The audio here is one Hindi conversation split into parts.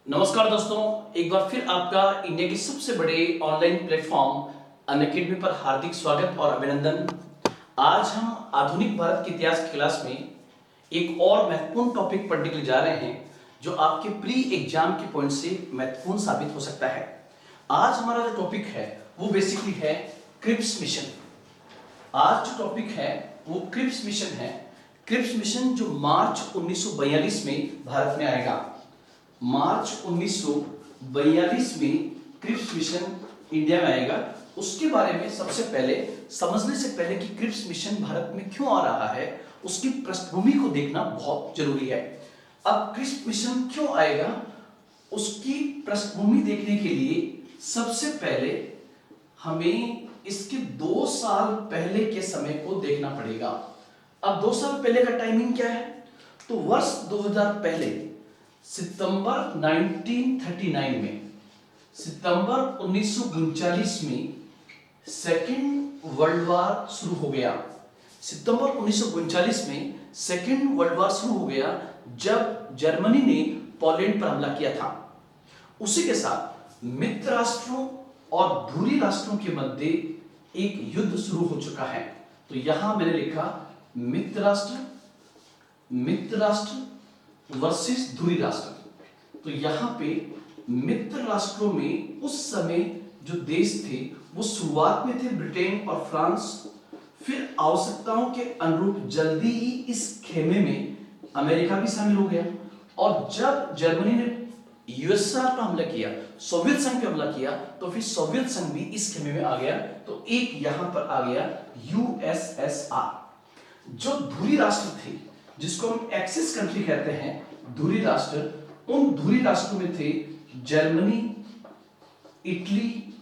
नमस्कार दोस्तों, एक बार फिर आपका इंडिया के सबसे बड़े ऑनलाइन प्लेटफॉर्म अनअकैडमी पर हार्दिक स्वागत और अभिनंदन। आज हम आधुनिक भारत के इतिहास की क्लास में एक और महत्वपूर्ण टॉपिक पढ़ने के लिए जा रहे हैं जो आपके प्री एग्जाम के पॉइंट से महत्वपूर्ण साबित हो सकता है। आज हमारा जो टॉपिक है वो बेसिकली है क्रिप्स मिशन। आज जो टॉपिक है वो क्रिप्स मिशन है। क्रिप्स मिशन जो मार्च 1942 में भारत में आएगा। मार्च 1942 में क्रिप्स मिशन इंडिया में आएगा। उसके बारे में सबसे पहले समझने से पहले कि क्रिप्स मिशन भारत में क्यों आ रहा है, उसकी पृष्ठभूमि को देखना बहुत जरूरी है। अब क्रिप्स मिशन क्यों आएगा, उसकी पृष्ठभूमि देखने के लिए सबसे पहले हमें इसके 2 साल पहले के समय को देखना पड़ेगा। अब 2 साल पहले का टाइमिंग क्या है, तो वर्ष 2000 पहले सितंबर 1939 में, सितंबर 1939 में सेकेंड वर्ल्ड वार शुरू हो गया। सितंबर 1939 में सेकेंड वर्ल्ड वार शुरू हो गया जब जर्मनी ने पोलैंड पर हमला किया था। उसी के साथ मित्र राष्ट्रों और धुरी राष्ट्रों के मध्य एक युद्ध शुरू हो चुका है। तो यहां मैंने लिखा मित्र राष्ट्र वर्सेस धुरी राष्ट्र। तो यहां पे मित्र राष्ट्रों में उस समय जो देश थे वो शुरुआत में थे ब्रिटेन और फ्रांस। फिर आवश्यकताओं के अनुरूप जल्दी ही इस खेमे में अमेरिका भी शामिल हो गया। और जब जर्मनी ने यूएसआर पर हमला किया, सोवियत संघ पे हमला किया, तो फिर सोवियत संघ भी इस खेमे में आ गया। तो एक यहां पर आ गया यूएसएसआर। जो धुरी राष्ट्र थे जिसको हम एक्सिस कंट्री कहते हैं, धुरी राष्ट्र, उन धुरी राष्ट्रों में थे जर्मनी, इटली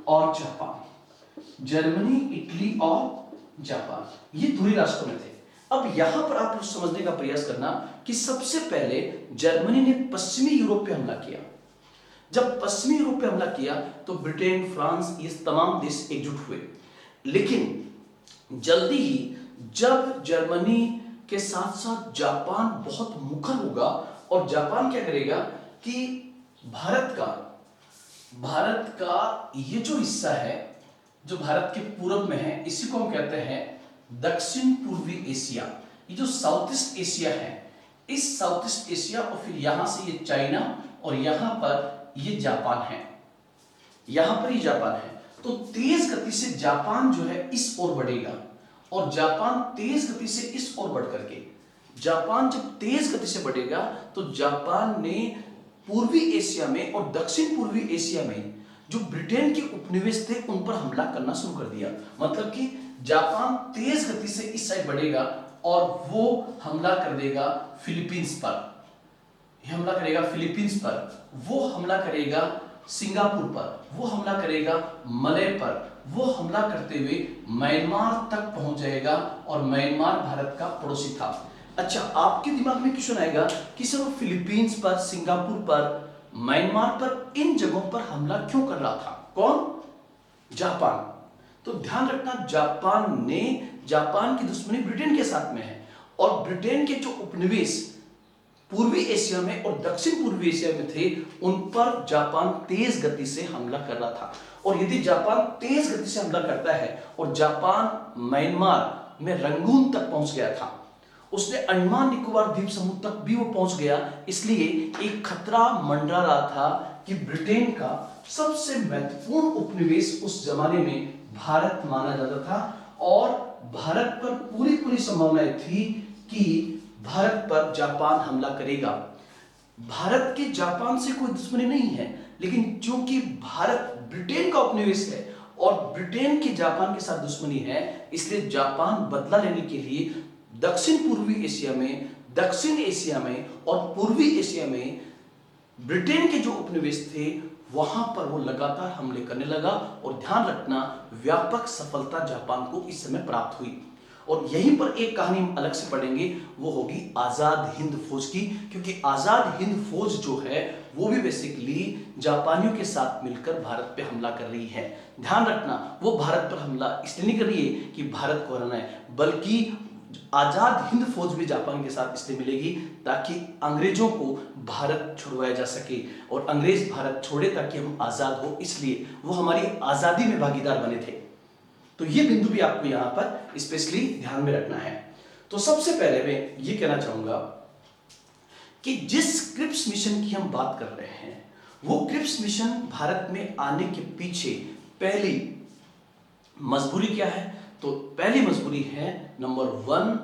और जापान। जर्मनी, इटली और जापान, ये धुरी राष्ट्रों में थे। अब यहां पर आप समझने का प्रयास करना कि सबसे पहले जर्मनी ने पश्चिमी यूरोप पे हमला किया। जब पश्चिमी यूरोप पे हमला किया तो ब्रिटेन, फ्रांस, ये तमाम देश एकजुट हुए। लेकिन जल्दी ही जब जर्मनी के साथ साथ जापान बहुत मुखर होगा और जापान क्या करेगा कि भारत का ये जो हिस्सा है जो भारत के पूर्व में है, इसी को हम कहते हैं दक्षिण पूर्वी एशिया। ये जो साउथ ईस्ट एशिया है, इस साउथ ईस्ट एशिया और फिर यहां से ये चाइना और यहां पर ये जापान है, यहां पर ये जापान है। तो तेज गति से जापान जो है इस ओर बढ़ेगा और जापान तेज गति से इस ओर बढ़ करके, जापान जब तेज गति से बढ़ेगा तो जापान ने पूर्वी एशिया में और दक्षिण पूर्वी एशिया में जो ब्रिटेन के उपनिवेश थे उन पर हमला करना शुरू कर दिया। मतलब कि जापान तेज गति से इस साइड बढ़ेगा और वो हमला कर देगा फिलीपींस पर, हमला करेगा फिलीपींस पर, वो हमला करेगा सिंगापुर पर, वो हमला करेगा मलय पर, वो हमला करते हुए म्यांमार तक पहुंच जाएगा और म्यांमार भारत का पड़ोसी था। अच्छा, आपके दिमाग में क्वेश्चन आएगा कि सर फिलीपींस पर, सिंगापुर पर, म्यांमार पर, इन जगहों पर हमला क्यों कर रहा था? कौन? जापान। तो ध्यान रखना, जापान की दुश्मनी ब्रिटेन के साथ में है और ब्रिटेन के जो उपनिवेश पूर्वी एशिया में और दक्षिण पूर्वी एशिया में थे उन पर जापान तेज गति से हमला कर रहा था। और यदि जापान तेज गति से हमला करता है और जापान म्यांमार में रंगून तक पहुंच गया था, उसने अंडमान निकोबार द्वीप समूह तक भी वो पहुंच गया, इसलिए एक खतरा मंडरा रहा था कि ब्रिटेन का सबसे महत्वपूर्ण उपनिवेश उस जमाने में भारत माना जाता था और भारत पर पूरी संभावनाएं थी कि भारत पर जापान हमला करेगा। भारत के जापान से कोई दुश्मनी नहीं है, लेकिन चूंकि भारत ब्रिटेन का उपनिवेश है और ब्रिटेन के जापान के साथ दुश्मनी है, इसलिए जापान बदला लेने के लिए दक्षिण पूर्वी एशिया में, दक्षिण एशिया में और पूर्वी एशिया में ब्रिटेन के जो उपनिवेश थे वहां पर वो लगातार हमले करने लगा। और ध्यान रखना, व्यापक सफलता जापान को इस समय प्राप्त हुई। और यहीं पर एक कहानी हम अलग से पढ़ेंगे, वो होगी आजाद हिंद फौज की, क्योंकि आजाद हिंद फौज जो है वो भी बेसिकली जापानियों के साथ मिलकर भारत पे हमला कर रही है। ध्यान रखना, वो भारत पर हमला इसलिए नहीं कर रही है कि भारत को हराना है, बल्कि आजाद हिंद फौज भी जापान के साथ इसलिए मिलेगी ताकि अंग्रेजों को भारत छुड़वाया जा सके, और अंग्रेज भारत छोड़े ताकि हम आजाद हो, इसलिए वो हमारी आजादी में भागीदार बने थे। तो ये बिंदु भी आपको यहां पर स्पेशली ध्यान में रखना है। तो सबसे पहले मैं ये कहना चाहूंगा कि जिस क्रिप्स मिशन की हम बात कर रहे हैं, वो क्रिप्स मिशन भारत में आने के पीछे पहली मजबूरी क्या है? तो पहली मजबूरी है नंबर 1,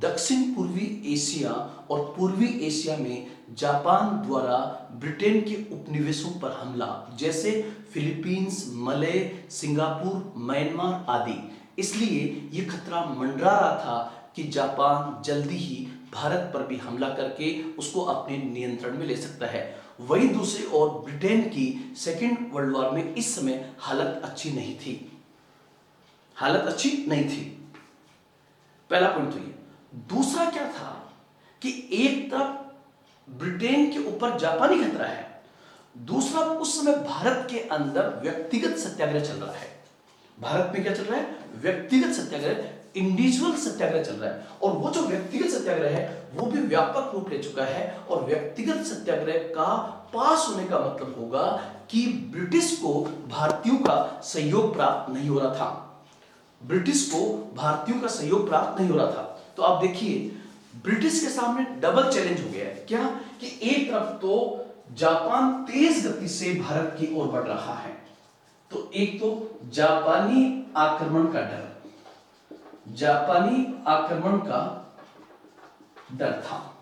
दक्षिण पूर्वी एशिया और पूर्वी एशिया में जापान द्वारा ब्रिटेन के उपनिवेशों पर हमला, जैसे फिलीपींस, मलय, सिंगापुर, म्यांमार आदि। इसलिए यह खतरा मंडरा रहा था कि जापान जल्दी ही भारत पर भी हमला करके उसको अपने नियंत्रण में ले सकता है। वहीं दूसरी ओर ब्रिटेन की सेकेंड वर्ल्ड वॉर में इस समय हालत अच्छी नहीं थी, हालत अच्छी नहीं थी। पहला पॉइंट तो ये। दूसरा क्या था कि एक तरफ ब्रिटेन के ऊपर जापानी खतरा है, दूसरा उस समय भारत के अंदर व्यक्तिगत सत्याग्रह चल रहा है। भारत में क्या चल रहा है? व्यक्तिगत सत्याग्रह, इंडिविजुअल सत्याग्रह चल रहा है। और वो जो व्यक्तिगत सत्याग्रह है वो भी व्यापक रूप ले चुका है। और व्यक्तिगत सत्याग्रह का पास होने का मतलब होगा कि ब्रिटिश को भारतीयों का सहयोग प्राप्त नहीं हो रहा था, ब्रिटिश को भारतीयों का सहयोग प्राप्त नहीं हो रहा था। तो आप देखिए ब्रिटिश के सामने डबल चैलेंज हो गया है। क्या? कि एक तरफ तो जापान तेज गति से भारत की ओर बढ़ रहा है, तो एक तो जापानी आक्रमण का डर, जापानी आक्रमण का डर था।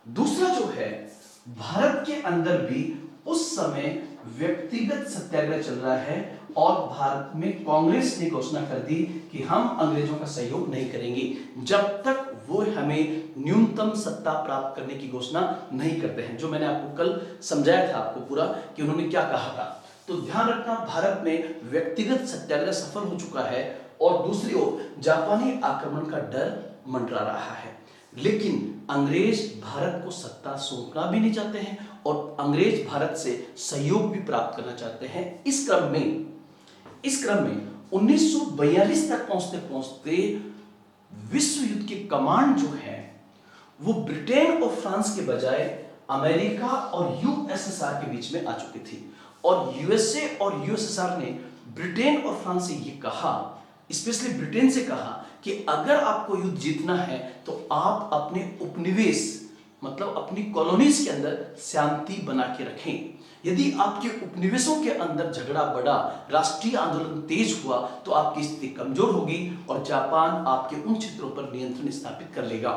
दूसरा जो है, भारत के अंदर भी उस समय व्यक्तिगत सत्याग्रह चल रहा है और भारत में कांग्रेस ने घोषणा कर दी कि हम अंग्रेजों का सहयोग नहीं करेंगे जब तक वो हमें न्यूनतम सत्ता प्राप्त करने की घोषणा नहीं करते हैं। जो मैंने आपको कल समझाया था आपको पूरा कि उन्होंने क्या कहा था। तो ध्यान रखना, भारत में व्यक्तिगत सत्याग्रह सफल हो चुका है और दूसरी ओर जापानी आक्रमण का डर मंडरा रहा है। लेकिन अंग्रेज भारत को सत्ता सौंपना भी नहीं चाहते हैं और अंग्रेज भारत से सहयोग भी प्राप्त करना चाहते हैं। इस क्रम में 1942 तक पहुंचते पहुंचते विश्व युद्ध की कमांड जो है वो ब्रिटेन और फ्रांस के बजाय अमेरिका और यूएसएसआर के बीच में आ चुकी थी। और यूएसए और यूएसएसआर ने ब्रिटेन और फ्रांस से ये कहा, स्पेशली ब्रिटेन से कहा कि अगर आपको युद्ध जीतना है तो आप अपने उपनिवेश मतलब अपनी कॉलोनीज के अंदर शांति बना के रखें। यदि आपके उपनिवेशों के अंदर झगड़ा बढ़ा, राष्ट्रीय आंदोलन तेज हुआ तो आपकी स्थिति कमजोर होगी और जापान आपके उन क्षेत्रों पर नियंत्रण स्थापित कर लेगा।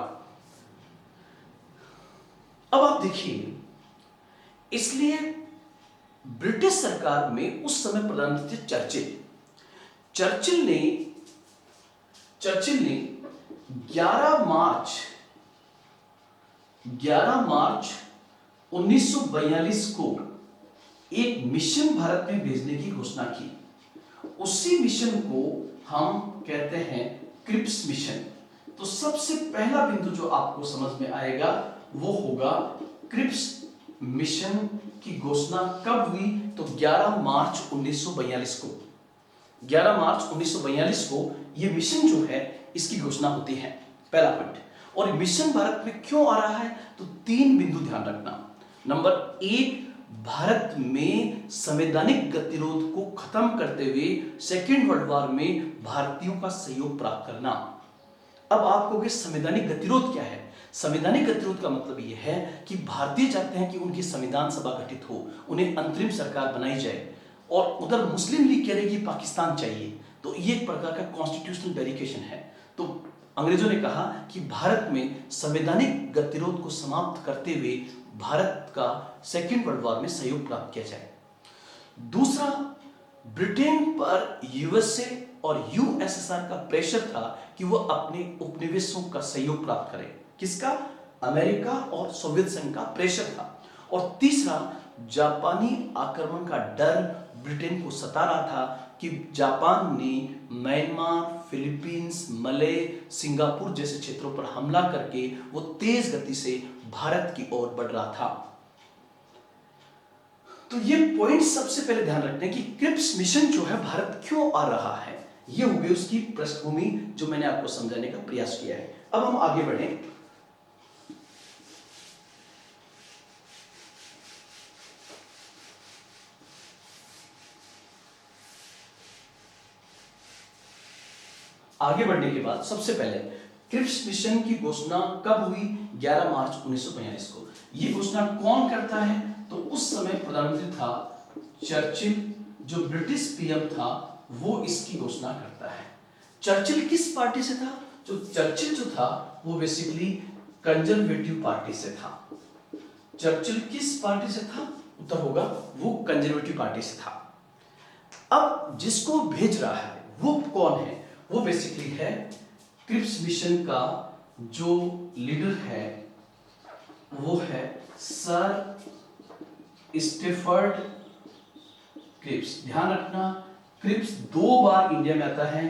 अब आप देखिए, इसलिए ब्रिटिश सरकार में उस समय प्रधानमंत्री चर्चिल ने 11 मार्च 1942 को एक मिशन भारत में भेजने की घोषणा की। उसी मिशन को हम कहते हैं क्रिप्स मिशन। तो सबसे पहला बिंदु जो आपको समझ में आएगा वो होगा क्रिप्स मिशन की घोषणा कब हुई? तो 11 मार्च 1942 को। 11 मार्च 1942 को यह मिशन जो है इसकी घोषणा होती है। पहला पॉइंट। और मिशन भारत में क्यों आ रहा है? तो 3 बिंदु ध्यान रखना। नंबर 1, भारत में संवैधानिक गतिरोध को खत्म करते हुए सेकेंड वर्ल्ड वॉर में भारतीयों का सहयोग प्राप्त करना। अब आप कहोगे संवैधानिक गतिरोध क्या है? संवैधानिक गतिरोध का मतलब यह है कि भारतीय चाहते हैं कि उनकी संविधान सभा गठित हो, उन्हें अंतरिम सरकार बनाई जाए, और उधर मुस्लिम लीग कह रही है पाकिस्तान चाहिए। तो ये एक प्रकार का कॉन्स्टिट्यूशनल वेरिएशन है। तो अंग्रेजों ने कहा कि भारत में संवैधानिक गतिरोध को समाप्त करते हुए भारत का सेकेंड वर्ल्ड वॉर में सहयोग प्राप्त किया जाए। दूसरा, ब्रिटेन पर यूएसए और यूएसएसआर का प्रेशर था कि वो अपने उपनिवेशों का सहयोग प्राप्त करें। किसका? अमेरिका और सोवियत संघ का प्रेशर था। और तीसरा, जापानी आक्रमण का डर ब्रिटेन को सता रहा था कि जापान ने म्यांमार, फिलीपींस, मलय, सिंगापुर जैसे क्षेत्रों पर हमला करके वो तेज गति से भारत की ओर बढ़ रहा था। तो ये पॉइंट सबसे पहले ध्यान रखने कि क्रिप्स मिशन जो है भारत क्यों आ रहा है, ये हो गई उसकी पृष्ठभूमि जो मैंने आपको समझाने का प्रयास किया है। अब हम आगे बढ़े। आगे बढ़ने के बाद सबसे पहले क्रिप्स मिशन की घोषणा कब हुई? 11 मार्च 1942 को। ये घोषणा कौन करता है? तो उस समय प्रधानमंत्री था चर्चिल, जो ब्रिटिश पीएम था वो इसकी घोषणा करता है। चर्चिल किस पार्टी से था? जो चर्चिल जो था वो बेसिकली कंजर्वेटिव पार्टी से था। चर्चिल किस पार्टी से था? उत्तर होगा वो कंजर्वेटिव पार्टी से था। अब जिसको भेज रहा है वो कौन है? वो बेसिकली है क्रिप्स मिशन का जो लीडर है वो है सर स्टेफर्ड क्रिप्स। ध्यान रखना, क्रिप्स 2 बार इंडिया में आता है।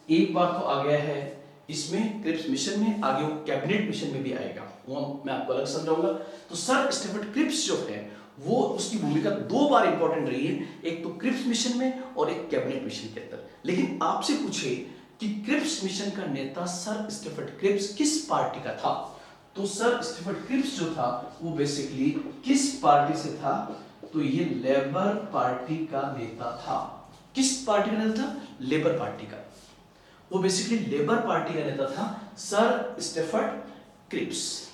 एक बार तो आ गया है इसमें क्रिप्स मिशन में, आगे वो कैबिनेट मिशन में भी आएगा, वो मैं आपको अलग समझाऊंगा। तो सर स्टेफर्ड क्रिप्स जो है वो उसकी भूमिका 2 बार इंपॉर्टेंट रही है, एक तो क्रिप्स मिशन में और एक कैबिनेट मिशन के अंदर। लेकिन आपसे पूछे कि क्रिप्स मिशन का नेता सर स्टेफर्ड क्रिप्स किस पार्टी का था, तो सर स्टेफर्ड क्रिप्स जो था वो बेसिकली किस पार्टी से था? तो ये लेबर पार्टी का नेता था। किस पार्टी का नेता था? लेबर पार्टी का। वो बेसिकली लेबर पार्टी का नेता था sir Stafford Cripps,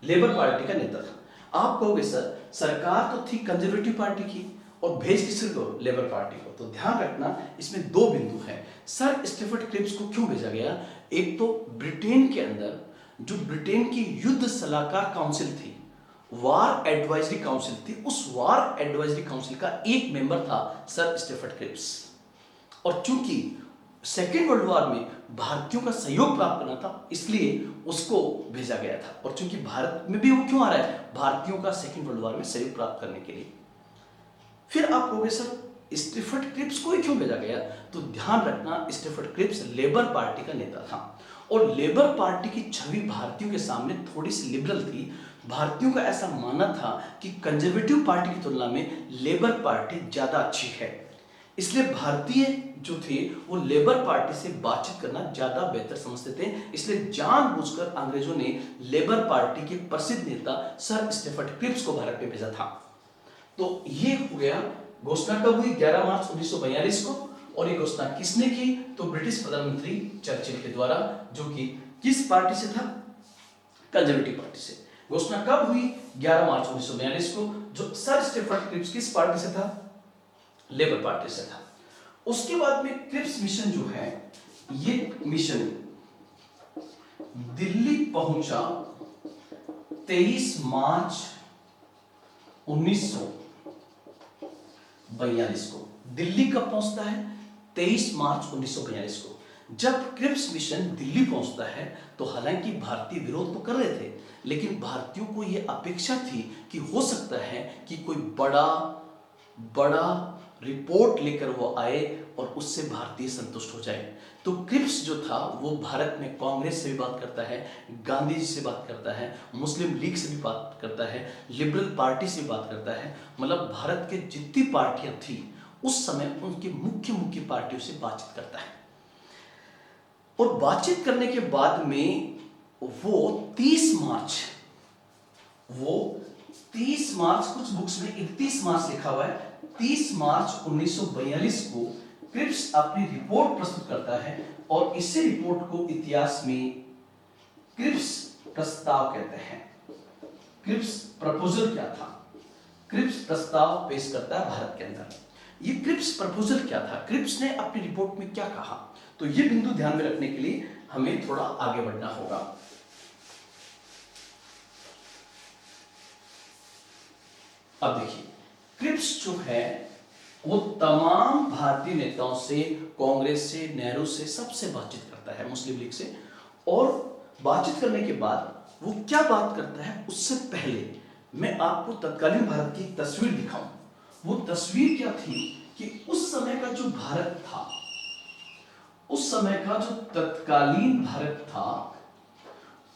Labour party का नेता था। आप कहोगे सर सरकार तो थी कंजर्वेटिव पार्टी की और भेज किसको? लेबर पार्टी को। तो ध्यान रखना इसमें 2 बिंदु हैं। सर स्टेफर्ड क्रिप्स को क्यों भेजा गया? एक तो ब्रिटेन के अंदर जो ब्रिटेन की युद्ध सलाहकार काउंसिल थी, वार एडवाइजरी काउंसिल थी, उस वार एडवाइजरी काउंसिल का एक मेंबर था सर स्टेफर्ड क्रिप्स। और चूंकि सेकेंड वर्ल्ड वॉर में भारतीयों का सहयोग प्राप्त करना था इसलिए उसको भेजा गया था। और चूंकि भारत में भी वो क्यों आ रहा है? भारतीयों का सेकेंड वर्ल्ड वॉर में सहयोग प्राप्त करने के लिए। फिर आप कहोगे सर स्टेफर्ड क्रिप्स को ही क्यों भेजा गया? तो ध्यान रखना स्टेफर्ड क्रिप्स लेबर पार्टी का नेता था और लेबर पार्टी की छवि भारतीयों के सामने थोड़ी सी लिबरल थी। भारतीयों का ऐसा मानना था कि कंजर्वेटिव पार्टी की तुलना में लेबर पार्टी ज्यादा अच्छी है, इसलिए भारतीय जो थे वो लेबर पार्टी से बातचीत करना ज्यादा बेहतर समझते थे। इसलिए जानबूझकर अंग्रेजों ने लेबर पार्टी के प्रसिद्ध नेता सर स्टेफर्ड क्रिप्स को भारत में भेजा था। तो ये हो गया। घोषणा कब हुई? 11 मार्च 1942 को। और ये घोषणा किसने की? तो ब्रिटिश प्रधानमंत्री चर्चिल के द्वारा, जो कि किस पार्टी से था? कंजर्वेटिव पार्टी से। घोषणा कब हुई? 11 मार्च 1942 को। जो सर स्टेफर्ड क्रिप्स किस पार्टी से था? लेबर पार्टी से था। उसके बाद में क्रिप्स मिशन जो है, ये मिशन दिल्ली पहुंचा 23 मार्च 1942 को। दिल्ली कब पहुंचता है? 23 मार्च 1942 को। जब क्रिप्स मिशन दिल्ली पहुंचता है तो हालांकि भारतीय विरोध तो कर रहे थे, लेकिन भारतीयों को यह अपेक्षा थी कि हो सकता है कि कोई बड़ा रिपोर्ट लेकर वो आए और उससे भारतीय संतुष्ट हो जाए। तो क्रिप्स जो था वो भारत में कांग्रेस से भी बात करता है, गांधी जी से बात करता है, मुस्लिम लीग से भी बात करता है, लिबरल पार्टी से भी बात करता है। मतलब भारत के जितनी पार्टियां थी उस समय उनकी मुख्य पार्टियों से बातचीत करता है। और बातचीत करने के बाद में वो 30 मार्च, कुछ बुक्स में 31 मार्च लिखा हुआ है, 30 मार्च 1942 को क्रिप्स अपनी रिपोर्ट प्रस्तुत करता है। और इसी रिपोर्ट को इतिहास में क्रिप्स प्रस्ताव कहते हैं। क्रिप्स प्रपोजल क्या था? क्रिप्स प्रस्ताव पेश करता है भारत के अंदर। ये क्रिप्स प्रपोजल क्या था? क्रिप्स ने अपनी रिपोर्ट में क्या कहा? तो ये बिंदु ध्यान में रखने के लिए हमें थोड़ा आगे बढ़ना होगा। अब देखिए, क्रिप्स जो है वो तमाम भारतीय नेताओं से, कांग्रेस से, नेहरू से, सबसे बातचीत करता है, मुस्लिम लीग से। और बातचीत करने के बाद वो क्या बात करता है उससे पहले मैं आपको तत्कालीन भारत की तस्वीर दिखाऊं। वो तस्वीर क्या थी कि उस समय का जो भारत था, उस समय का जो तत्कालीन भारत था,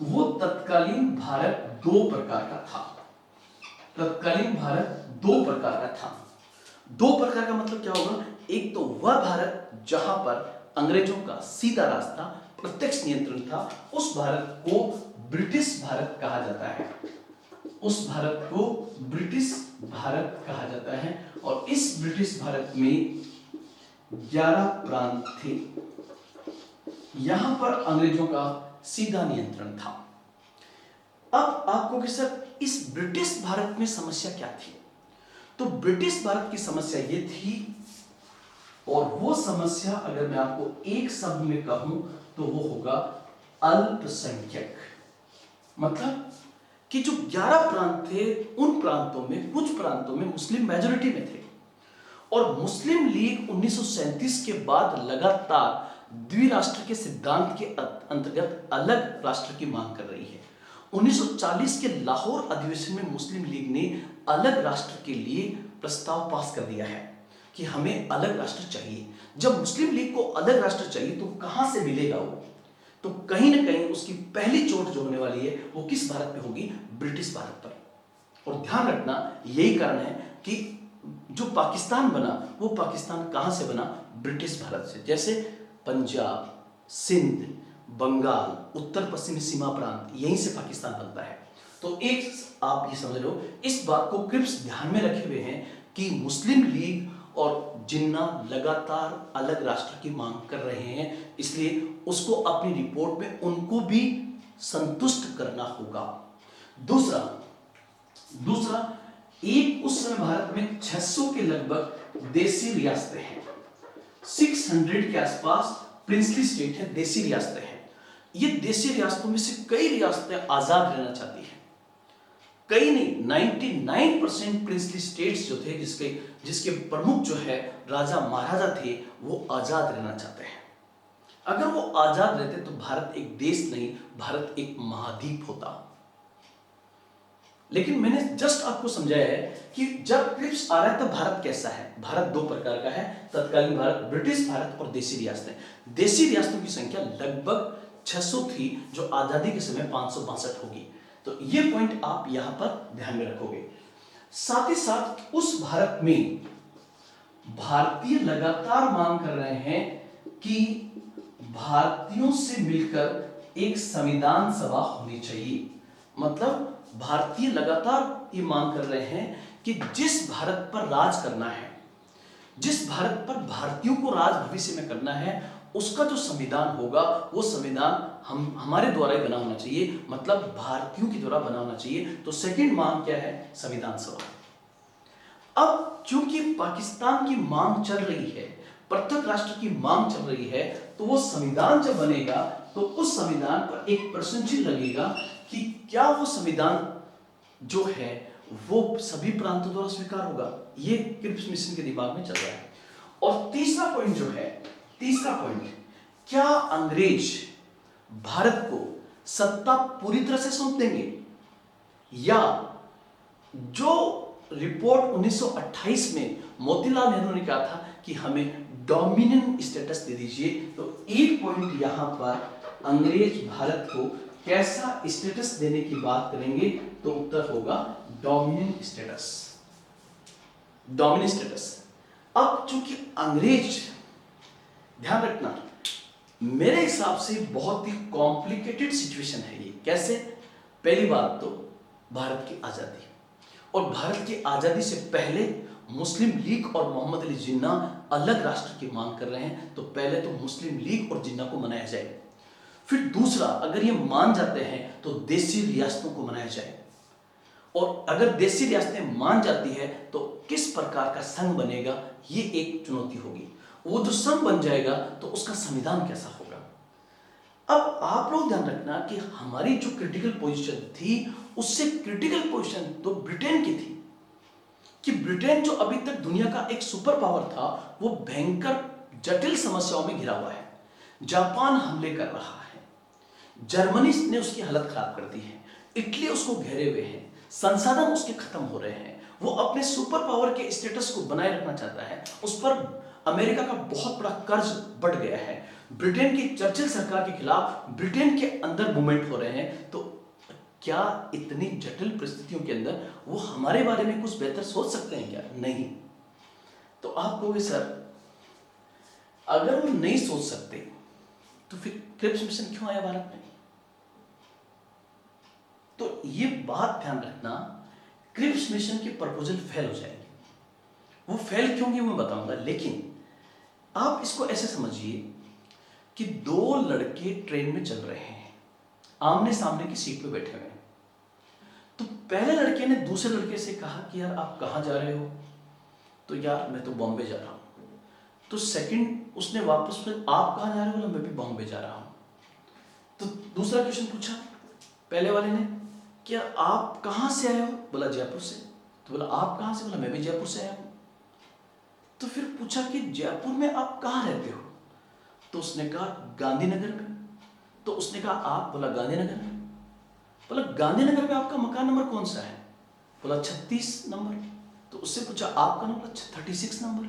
वो तत्कालीन भारत 2 प्रकार का था। तत्कालीन भारत 2 प्रकार का था। 2 प्रकार का मतलब क्या होगा? एक तो वह भारत जहां पर अंग्रेजों का सीधा रास्ता प्रत्यक्ष नियंत्रण था, उस भारत को ब्रिटिश भारत कहा जाता है। उस भारत को ब्रिटिश भारत कहा जाता है। और इस ब्रिटिश भारत में 11 प्रांत थे। यहां पर अंग्रेजों का सीधा नियंत्रण था। अब आपको कि सर इस ब्रिटिश भारत में समस्या क्या थी? तो ब्रिटिश भारत की समस्या ये थी, और वो समस्या अगर मैं आपको एक शब्द में कहूं तो वो होगा अल्पसंख्यक। मतलब कि जो 11 प्रांत थे, उन प्रांतों में कुछ प्रांतों में मुस्लिम मेजोरिटी में थे, और मुस्लिम लीग 1937 के बाद लगातार द्विराष्ट्र के सिद्धांत के अंतर्गत अलग राष्ट्र की मांग कर रही है। 1940 के लाहौर अधिवेशन में मुस्लिम लीग ने अलग राष्ट्र के लिए प्रस्ताव पास कर दिया है कि हमें अलग राष्ट्र चाहिए। जब मुस्लिम लीग को अलग राष्ट्र चाहिए तो कहां से मिलेगा वो? तो कहीं ना कहीं उसकी पहली चोट जो होने वाली है वो किस भारत पे होगी? ब्रिटिश भारत पर। और ध्यान रखना यही कारण है कि जो पाकिस्तान बना वो पाकिस्तान कहां से बना? ब्रिटिश भारत से। जैसे पंजाब, सिंध, बंगाल, उत्तर पश्चिमी सीमा प्रांत, यहीं से पाकिस्तान बनता है। तो एक आप ये समझ लो, इस बात को क्रिप्स ध्यान में रखे हुए हैं कि मुस्लिम लीग और जिन्ना लगातार अलग राष्ट्र की मांग कर रहे हैं, इसलिए उसको अपनी रिपोर्ट में उनको भी संतुष्ट करना होगा। दूसरा एक उस समय भारत में 600 के लगभग देसी रियासतें हैं। 600 के आसपास प्रिंसली स्टेट है, देसी रियासतें हैं। ये देसी रियासतों में से कई रियासतें आजाद रहना चाहती हैं, कई नहीं 99% प्रिंसली स्टेट्स जो थे, जिसके प्रमुख जो है राजा महाराजा थे, वो आजाद रहना चाहते हैं। अगर वो आजाद रहते तो भारत एक देश नहीं, भारत एक महाद्वीप होता। लेकिन मैंने जस्ट आपको समझाया है कि जब क्रिप्स आ रहा है तो भारत कैसा है। भारत दो प्रकार का है, तत्कालीन भारत, ब्रिटिश भारत और देसी रियासतें। देसी रियासतों की संख्या लगभग 600 थी, जो आजादी के समय 562 होगी। तो ये पॉइंट आप यहां पर ध्यान में रखोगे। साथ ही साथ उस भारत में भारतीय लगातार मांग कर रहे हैं कि भारतीयों से मिलकर एक संविधान सभा होनी चाहिए। मतलब भारतीय लगातार ये मांग कर रहे हैं कि जिस भारत पर राज करना है, जिस भारत पर भारतीयों को राज भविष्य में करना है, उसका जो संविधान होगा वो संविधान हमारे द्वारा ही बना होना चाहिए, मतलब भारतीयों के द्वारा बना होना चाहिए। तो सेकंड मांग क्या है? संविधान सभा। अब चूंकि पाकिस्तान की मांग चल रही है, पृथक राष्ट्र की मांग चल रही है, तो वो संविधान जब बनेगा तो उस संविधान पर एक प्रश्न चिन्ह लगेगा कि क्या वो संविधान जो है वो सभी प्रांतों द्वारा स्वीकार होगा। ये क्रिप्स मिशन के दिमाग में चल रहा है। और तीसरा पॉइंट जो है, क्या अंग्रेज भारत को सत्ता पूरी तरह से सौंप देंगे, या जो रिपोर्ट 1928 में मोतीलाल नेहरू ने कहा था कि हमें डोमिनियन स्टेटस दे दीजिए, तो एक पॉइंट यहां पर अंग्रेज भारत को कैसा स्टेटस देने की बात करेंगे, तो उत्तर होगा डोमिनियन स्टेटस। अब चूंकि अंग्रेज, ध्यान रखना, मेरे हिसाब से बहुत ही कॉम्प्लिकेटेड सिचुएशन है ये। कैसे? पहली बात तो भारत की आजादी, और भारत की आजादी से पहले मुस्लिम लीग और मोहम्मद अली जिन्ना अलग राष्ट्र की मांग कर रहे हैं, तो पहले तो मुस्लिम लीग और जिन्ना को मनाया जाए। फिर दूसरा, अगर ये मान जाते हैं तो देसी रियासतों को मनाया जाए, और अगर देसी रियासतें मान जाती है तो किस प्रकार का संघ बनेगा, ये एक चुनौती होगी। वो जो संघ बन जाएगा तो उसका संविधान कैसा होगा। अब आप लोग ध्यान रखना कि हमारी जो क्रिटिकल पोजीशन थी, उससे क्रिटिकल पोजीशन तो ब्रिटेन की थी, कि ब्रिटेन जो अभी तक दुनिया का एक सुपर पावर था, वो भयंकर जटिल समस्याओं में घिरा हुआ है। जापान हमले कर रहा है, जर्मनी ने उसकी हालत खराब कर दी है, इटली उसको घेरे हुए है, संसाधन उसके खत्म हो रहे हैं, वो अपने सुपर पावर के स्टेटस को बनाए रखना चाहता है। उस पर अमेरिका का बहुत बड़ा कर्ज बढ़ गया है, ब्रिटेन की चर्चिल सरकार के खिलाफ ब्रिटेन के अंदर मूवमेंट हो रहे हैं। तो क्या इतनी जटिल परिस्थितियों के अंदर वो हमारे बारे में कुछ बेहतर सोच सकते हैं क्या? नहीं। तो आप कहोगे सर, अगर वो नहीं सोच सकते तो फिर क्रिप्स मिशन क्यों आया भारत में? तो ये बात ध्यान रखना, क्रिप्स मिशन के प्रपोजल फेल हो जाएंगे। वो फेल क्यों होंगे मैं बताऊंगा, लेकिन आप इसको ऐसे समझिए कि दो लड़के ट्रेन में चल रहे हैं, आमने सामने की सीट पे बैठे हुए हैं। तो पहले लड़के ने दूसरे लड़के से कहा कि यार आप कहाँ जा रहे हो? तो यार मैं तो बॉम्बे जा रहा हूँ। तो सेकंड उसने वापस में आप कहाँ जा रहे हो? बोला मैं भी बॉम्बे जा रहा हूँ। तो दूसरा क्वेश्चन पूछा पहले वाले ने, क्या आप कहाँ से आए हो? बोला जयपुर से। तो बोला आप कहाँ से? बोला मैं भी जयपुर से आया हूँ। तो फिर पूछा कि जयपुर में आप कहाँ रहते हो? तो उसने कहा गांधीनगर में। तो उसने कहा आप? बोला गांधीनगर में। बोला गांधीनगर में आपका मकान नंबर कौन सा है? बोला 36 नंबर। तो उससे पूछा आपका नंबर? 36 नंबर।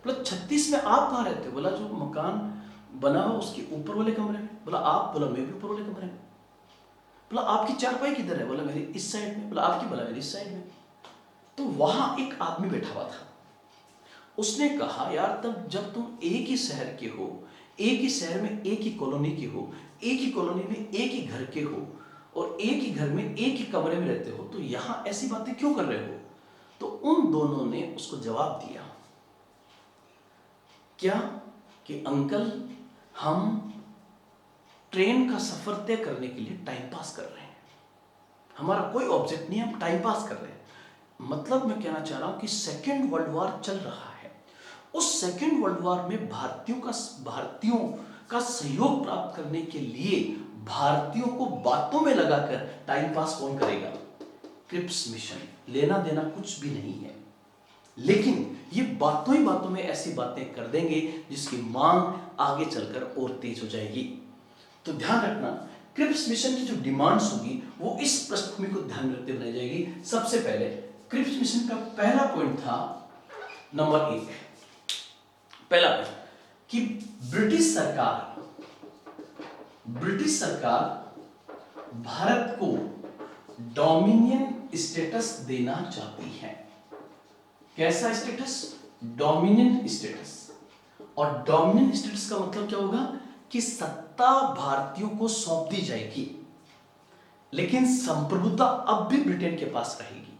बोला 36 में आप कहाँ रहते हो? बोला जो मकान बना हो उसके ऊपर वाले कमरे में। बोला आप? बोला मैं भी ऊपर वाले कमरे में। बोला आपकी चारपाई किधर है? बोला मेरी इस साइड में। बोला आपकी? बोला मेरी इस साइड में। तो वहां एक आदमी बैठा हुआ था। उसने कहा यार तब जब तुम एक ही शहर के हो, एक ही शहर में एक ही कॉलोनी के हो, एक ही कॉलोनी में एक ही घर के हो और एक ही घर में एक ही कमरे में रहते हो, तो यहां ऐसी बातें क्यों कर रहे हो? तो उन दोनों ने उसको जवाब दिया क्या कि अंकल हम ट्रेन का सफर तय करने के लिए टाइम पास कर रहे हैं, हमारा कोई ऑब्जेक्ट नहीं है, हम टाइम पास कर रहे हैं। मतलब मैं कहना चाह रहा हूं कि सेकेंड वर्ल्ड वॉर चल रहा है, उस सेकेंड वर्ल्ड वॉर में भारतीयों का सहयोग प्राप्त करने के लिए भारतीयों को बातों में लगाकर टाइम पास कौन करेगा? Cripps mission. लेना देना कुछ भी नहीं है, लेकिन ये बातों ही बातों में ऐसी बातें कर देंगे जिसकी मांग आगे चलकर और तेज हो जाएगी। तो ध्यान रखना, क्रिप्स मिशन की जो डिमांड्स होगी वो इस पृष्ठभूमि को ध्यान में रखते बनाई जाएगी। सबसे पहले क्रिप्स मिशन का पहला पॉइंट था नंबर 1, पहला पॉइंट कि ब्रिटिश सरकार भारत को डोमिनियन स्टेटस देना चाहती है। कैसा स्टेटस? Dominion status. और डोमिनियन स्टेटस का मतलब क्या होगा कि सत्ता भारतीयों को सौंप दी जाएगी, लेकिन संप्रभुता अब भी ब्रिटेन के पास रहेगी।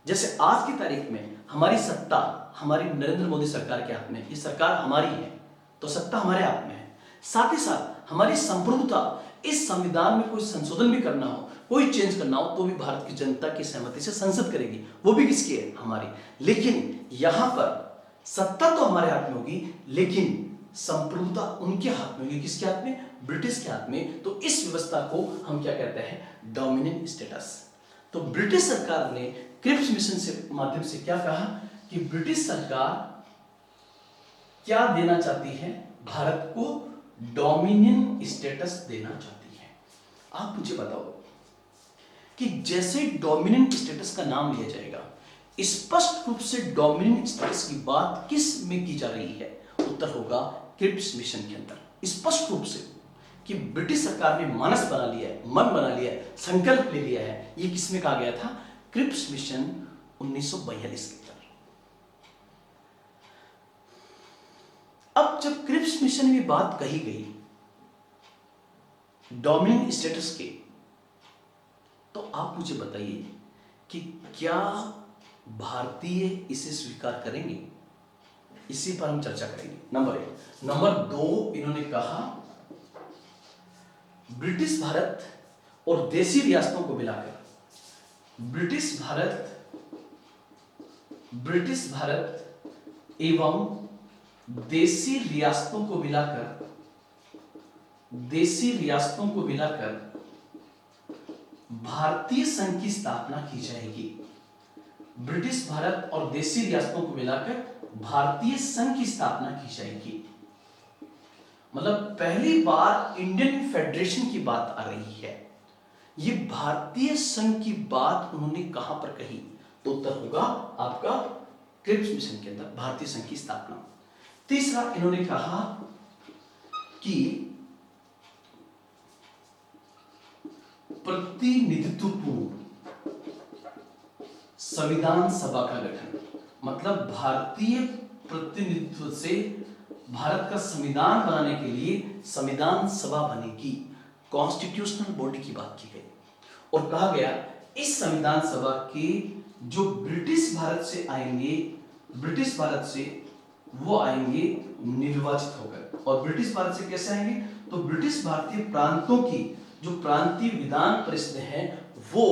जैसे आज की तारीख में हमारी सत्ता हमारी नरेंद्र मोदी सरकार के हाथ में, ये सरकार हमारी है तो सत्ता हमारे हाथ में है। साथ ही साथ हमारी संप्रभुता, इस संविधान में कोई संशोधन भी करना हो, कोई चेंज करना हो तो भी भारत की जनता की सहमति से संसद करेगी, वो भी किसकी है? हमारी। लेकिन यहां पर सत्ता तो हमारे हाथ में होगी, लेकिन संप्रभुता उनके हाथ में होगी। किसके हाथ में? ब्रिटिश के हाथ में। तो इस व्यवस्था को हम क्या कहते हैं? Dominion status. तो ब्रिटिश सरकार ने क्रिप्स मिशन से माध्यम से क्या कहा कि ब्रिटिश सरकार क्या देना चाहती है? भारत को डोमिनियन स्टेटस देना चाहती है। आप मुझे बताओ कि जैसे डोमिनियन स्टेटस का नाम लिया जाएगा, स्पष्ट रूप से डोमिनियन स्टेटस की बात किस में की जा रही है? उत्तर होगा क्रिप्स मिशन के अंदर। स्पष्ट रूप से कि ब्रिटिश सरकार ने मानस बना लिया है, मन बना लिया है, संकल्प ले लिया है। ये किसमें कहा गया था? क्रिप्स मिशन 1942 के अंदर। अब जब क्रिप्स मिशन में बात कही गई डोमिनियन स्टेटस के, तो आप मुझे बताइए कि क्या भारतीय इसे स्वीकार करेंगे? इसी पर हम चर्चा करेंगे। नंबर 1। नंबर 2, इन्होंने कहा ब्रिटिश भारत और देशी रियासतों को मिलाकर, ब्रिटिश भारत एवं देशी रियासतों को मिलाकर भारतीय संघ की स्थापना की जाएगी। ब्रिटिश भारत और देशी रियासतों को मिलाकर भारतीय संघ की स्थापना की जाएगी। मतलब पहली बार इंडियन फेडरेशन की बात आ रही है। ये भारतीय संघ की बात उन्होंने कहां पर कही? तो उत्तर होगा आपका क्रिप्स मिशन के अंदर, भारतीय संघ की स्थापना। तीसरा, इन्होंने कहा कि प्रतिनिधित्वपूर्ण संविधान सभा का गठन, मतलब भारतीय प्रतिनिधित्व से भारत का संविधान बनाने के लिए संविधान सभा बनेगी, कॉन्स्टिट्यूशनल बॉडी की बात की गई और कहा गया इस संविधान सभा के जो ब्रिटिश भारत से आएंगे, ब्रिटिश भारत से वो आएंगे निर्वाचित होकर। और ब्रिटिश भारत से कैसे आएंगे? तो ब्रिटिश भारतीय प्रांतों की जो प्रांतीय विधान परिषद है वो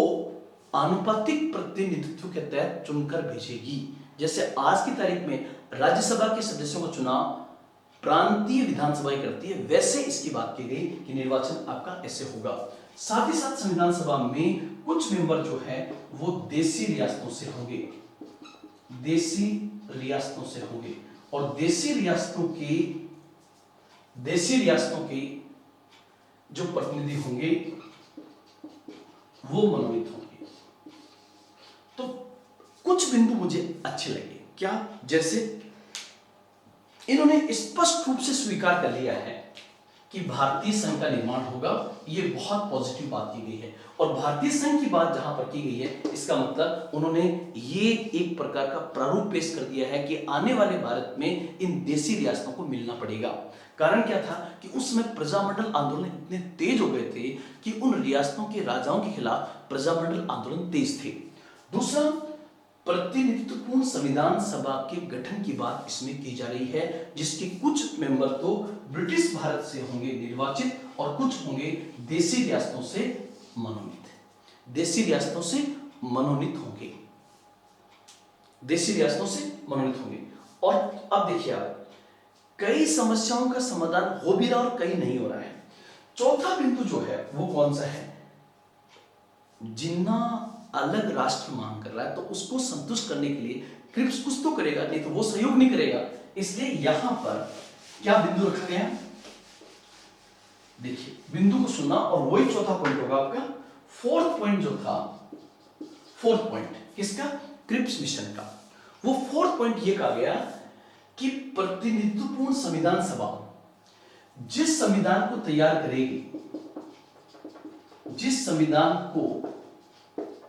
आनुपातिक प्रतिनिधित्व के तहत चुनकर भेजेगी। जैसे आज की तारीख में राज्यसभा के सदस्यों का चुनाव प्रांतीय विधानसभाएं करती है, वैसे इसकी बात की गई कि निर्वाचन आपका ऐसे होगा। साथ ही साथ संविधान सभा में कुछ मेंबर जो है वो देशी रियासतों से होंगे, देशी रियासतों से होंगे और देशी रियासतों के जो प्रतिनिधि होंगे वो मनोनीत होंगे। तो कुछ बिंदु मुझे अच्छे लगे, क्या? जैसे इन्होंने स्पष्ट रूप से स्वीकार कर लिया है कि भारतीय संघ का निर्माण होगा, ये बहुत पॉजिटिव बात की गई है। और भारतीय संघ की बात जहां पर की गई है, इसका मतलब उन्होंने ये एक प्रकार का प्रारूप पेश कर दिया है कि आने वाले भारत में इन देशी रियासतों को मिलना पड़ेगा। कारण क्या था कि उस समय प्रजामंडल आंदोलन इतने तेज हो गए थे कि उन रियासतों के राजाओं के खिलाफ प्रजामंडल आंदोलन तेज थे। दूसरा, प्रतिनिधित्वपूर्ण संविधान सभा के गठन की बात इसमें की जा रही है, जिसके कुछ मेंबर तो ब्रिटिश भारत से होंगे निर्वाचित और कुछ होंगे देशी रियासतों से मनोनीत। देशी रियासतों से मनोनीत होंगे, देशी रियासतों से मनोनीत होंगे। और अब देखिए आप, कई समस्याओं का समाधान हो भी रहा और कई नहीं हो रहा है। चौथा बिंदु जो है वो कौन सा है? जिन्ना अलग राष्ट्र मांग कर रहा है तो उसको संतुष्ट करने के लिए क्रिप्स कुछ तो करेगा, नहीं तो वो सहयोग नहीं करेगा। इसलिए यहां पर क्या बिंदु रखा गया? देखिए, बिंदु को सुनना और वही चौथा पॉइंट होगा आपका। फोर्थ पॉइंट जो था, फोर्थ पॉइंट किसका? क्रिप्स मिशन का। वो फोर्थ पॉइंट ये कहा गया कि प्रतिनिधित्वपूर्ण संविधान सभा जिस संविधान को तैयार करेगी, जिस संविधान को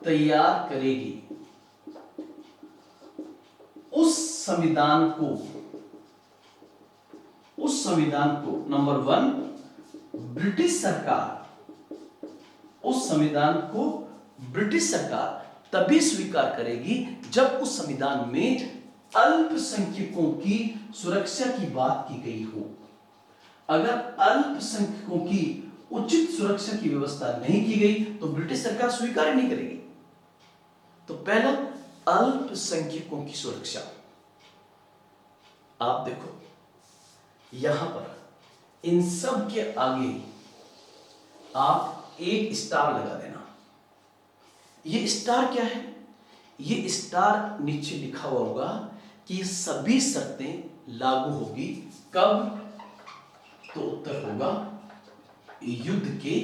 तैयार करेगी, उस संविधान को नंबर 1 ब्रिटिश सरकार, उस संविधान को ब्रिटिश सरकार तभी स्वीकार करेगी जब उस संविधान में अल्पसंख्यकों की सुरक्षा की बात की गई हो। अगर अल्पसंख्यकों की उचित सुरक्षा की व्यवस्था नहीं की गई तो ब्रिटिश सरकार स्वीकार नहीं करेगी। तो पहला, अल्पसंख्यकों की सुरक्षा। आप देखो यहां पर इन सब के आगे आप एक स्टार लगा देना। ये स्टार क्या है? ये स्टार नीचे लिखा हुआ होगा कि ये सभी शर्तें लागू होगी कब? तो उत्तर होगा युद्ध के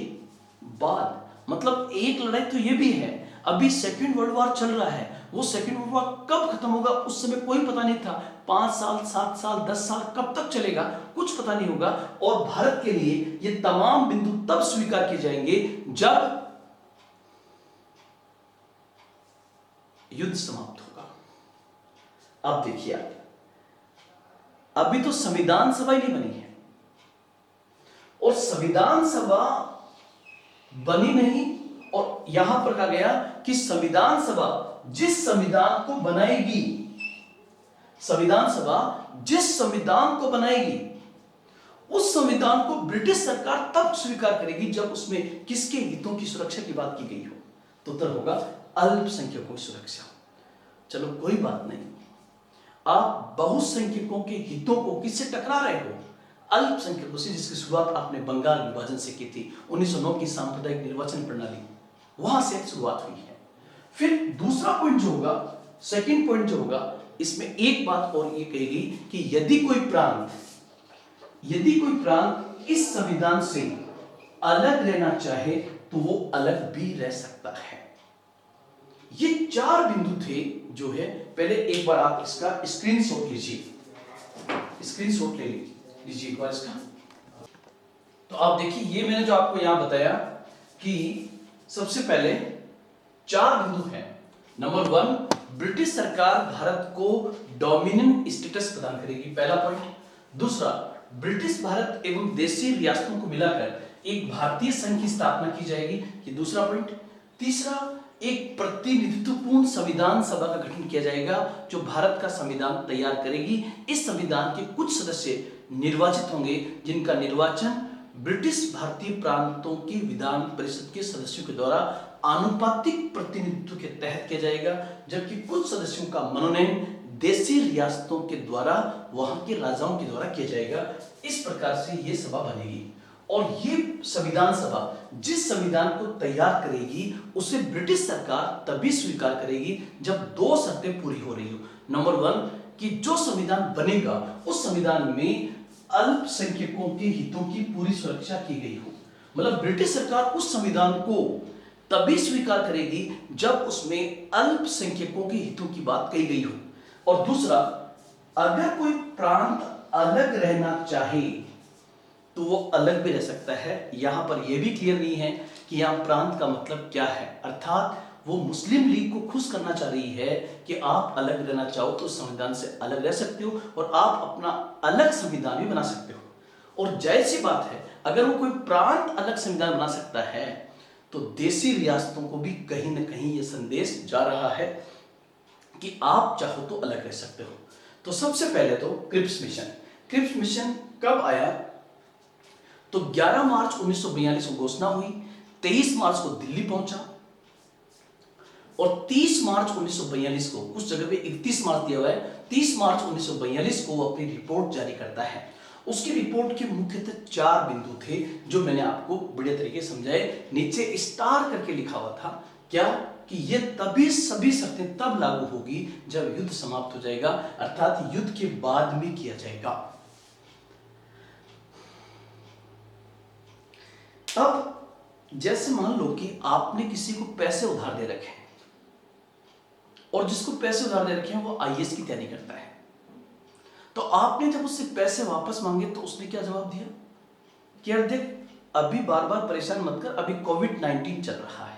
बाद। मतलब एक लड़ाई तो ये भी है, अभी सेकेंड वर्ल्ड वॉर चल रहा है, वो सेकेंड वर्ल्ड वॉर कब खत्म होगा उस समय कोई पता नहीं था। 5 साल, 7 साल, 10 साल कब तक चलेगा कुछ पता नहीं होगा। और भारत के लिए ये तमाम बिंदु तब स्वीकार किए जाएंगे जब युद्ध समाप्त होगा। अब देखिए आप, अभी तो संविधान सभा ही नहीं बनी है और संविधान सभा बनी नहीं। और यहां पर कहा गया कि संविधान सभा जिस संविधान को बनाएगी, संविधान सभा जिस संविधान को बनाएगी उस संविधान को ब्रिटिश सरकार तब स्वीकार करेगी जब उसमें किसके हितों की सुरक्षा की बात की गई हो। तो उत्तर होगा अल्पसंख्यकों की सुरक्षा। चलो कोई बात नहीं, आप बहुसंख्यकों के हितों को किससे टकरा रहे हो? अल्पसंख्यकों से, जिसकी शुरुआत आपने बंगाल विभाजन से की थी, 1909 की सांप्रदायिक निर्वाचन प्रणाली, वहां से शुरुआत हुई है। फिर दूसरा पॉइंट जो होगा, सेकंड पॉइंट जो होगा, इसमें एक बात और ये कहेगी कि यदि कोई प्रांत इस संविधान से अलग रहना चाहे तो वो अलग भी रह सकता है। ये 4 बिंदु थे जो है। पहले एक बार आप इसका स्क्रीनशॉट लीजिए, स्क्रीनशॉट ले लीजिए एक बार इसका। तो आप देखिए, ये मैंने जो आपको यहां बताया कि सबसे पहले 4 बिंदु हैं। नंबर 1, ब्रिटिश सरकार भारत को डोमिनेंट स्टेटस प्रदान करेगी, पहला पॉइंट। दूसरा, ब्रिटिश भारत एवं देशी रियासतों को मिलाकर एक भारतीय संघ की स्थापना की जाएगी, ये दूसरा पॉइंट। तीसरा, एक प्रतिनिधित्वपूर्ण संविधान सभा का गठन किया जाएगा जो भारत का संविधान तैयार करेगी। इस संविधान के कुछ सदस्य निर्वाचित होंगे जिनका निर्वाचन ब्रिटिश भारतीय प्रांतों की विधान परिषद के सदस्यों के द्वारा आनुपातिक प्रतिनिधित्व के तहत किया जाएगा, जबकि कुछ सदस्यों का मनोनयन देशी रियासतों के द्वारा वहां के राजाओं के द्वारा किया जाएगा। इस प्रकार से यह सभा बनेगी और ये संविधान सभा जिस संविधान को तैयार करेगी उसे ब्रिटिश सरकार तभी स्वीकार करेगी जब दो शर्तें पूरी हो रही हो। नंबर 1 कि जो संविधान बनेगा उस संविधान में अल्पसंख्यकों के हितों की पूरी सुरक्षा की गई हो। मतलब ब्रिटिश सरकार उस संविधान को तभी स्वीकार करेगी जब उसमें अल्पसंख्यकों के हितों की बात कही गई हो। और दूसरा, अगर कोई प्रांत अलग रहना चाहे तो वो अलग भी रह सकता है। यहां पर यह भी क्लियर नहीं है कि यहां प्रांत का मतलब क्या है, अर्थात वो मुस्लिम लीग को खुश करना चाह रही है कि आप अलग रहना चाहो तो संविधान से अलग रह सकते हो और आप अपना अलग संविधान भी बना सकते हो। और जायज सी बात है, अगर वो कोई प्रांत अलग संविधान बना सकता है तो देशी रियासतों को भी कहीं ना कहीं ये संदेश जा रहा है कि आप चाहो तो अलग रह सकते हो। तो सबसे पहले तो क्रिप्स मिशन कब आया? तो 11 मार्च 1942 को घोषणा हुई, 23 मार्च को दिल्ली पहुंचा और 30 मार्च 1942 को, कुछ जगह पे 31 मार्च दिया हुआ है, 30 मार्च 1942 को वो अपनी रिपोर्ट जारी करता है। उसकी रिपोर्ट के मुख्यतः 4 बिंदु थे जो मैंने आपको बढ़िया तरीके से समझाए। नीचे स्टार करके लिखा हुआ था क्या कि ये तभी सभी शर्तें तब लागू होगी जब युद्ध समाप्त हो जाएगा, अर्थात युद्ध के बाद में किया जाएगा। अब जैसे मान लो कि आपने किसी को पैसे उधार दे रखे हैं और जिसको पैसे उधार दे रखे हैं वो आईएएस की तैयारी करता है, तो आपने जब उससे पैसे वापस मांगे तो उसने क्या जवाब दिया कि यार देख, अभी बार बार परेशान मत कर, अभी कोविड-19 चल रहा है।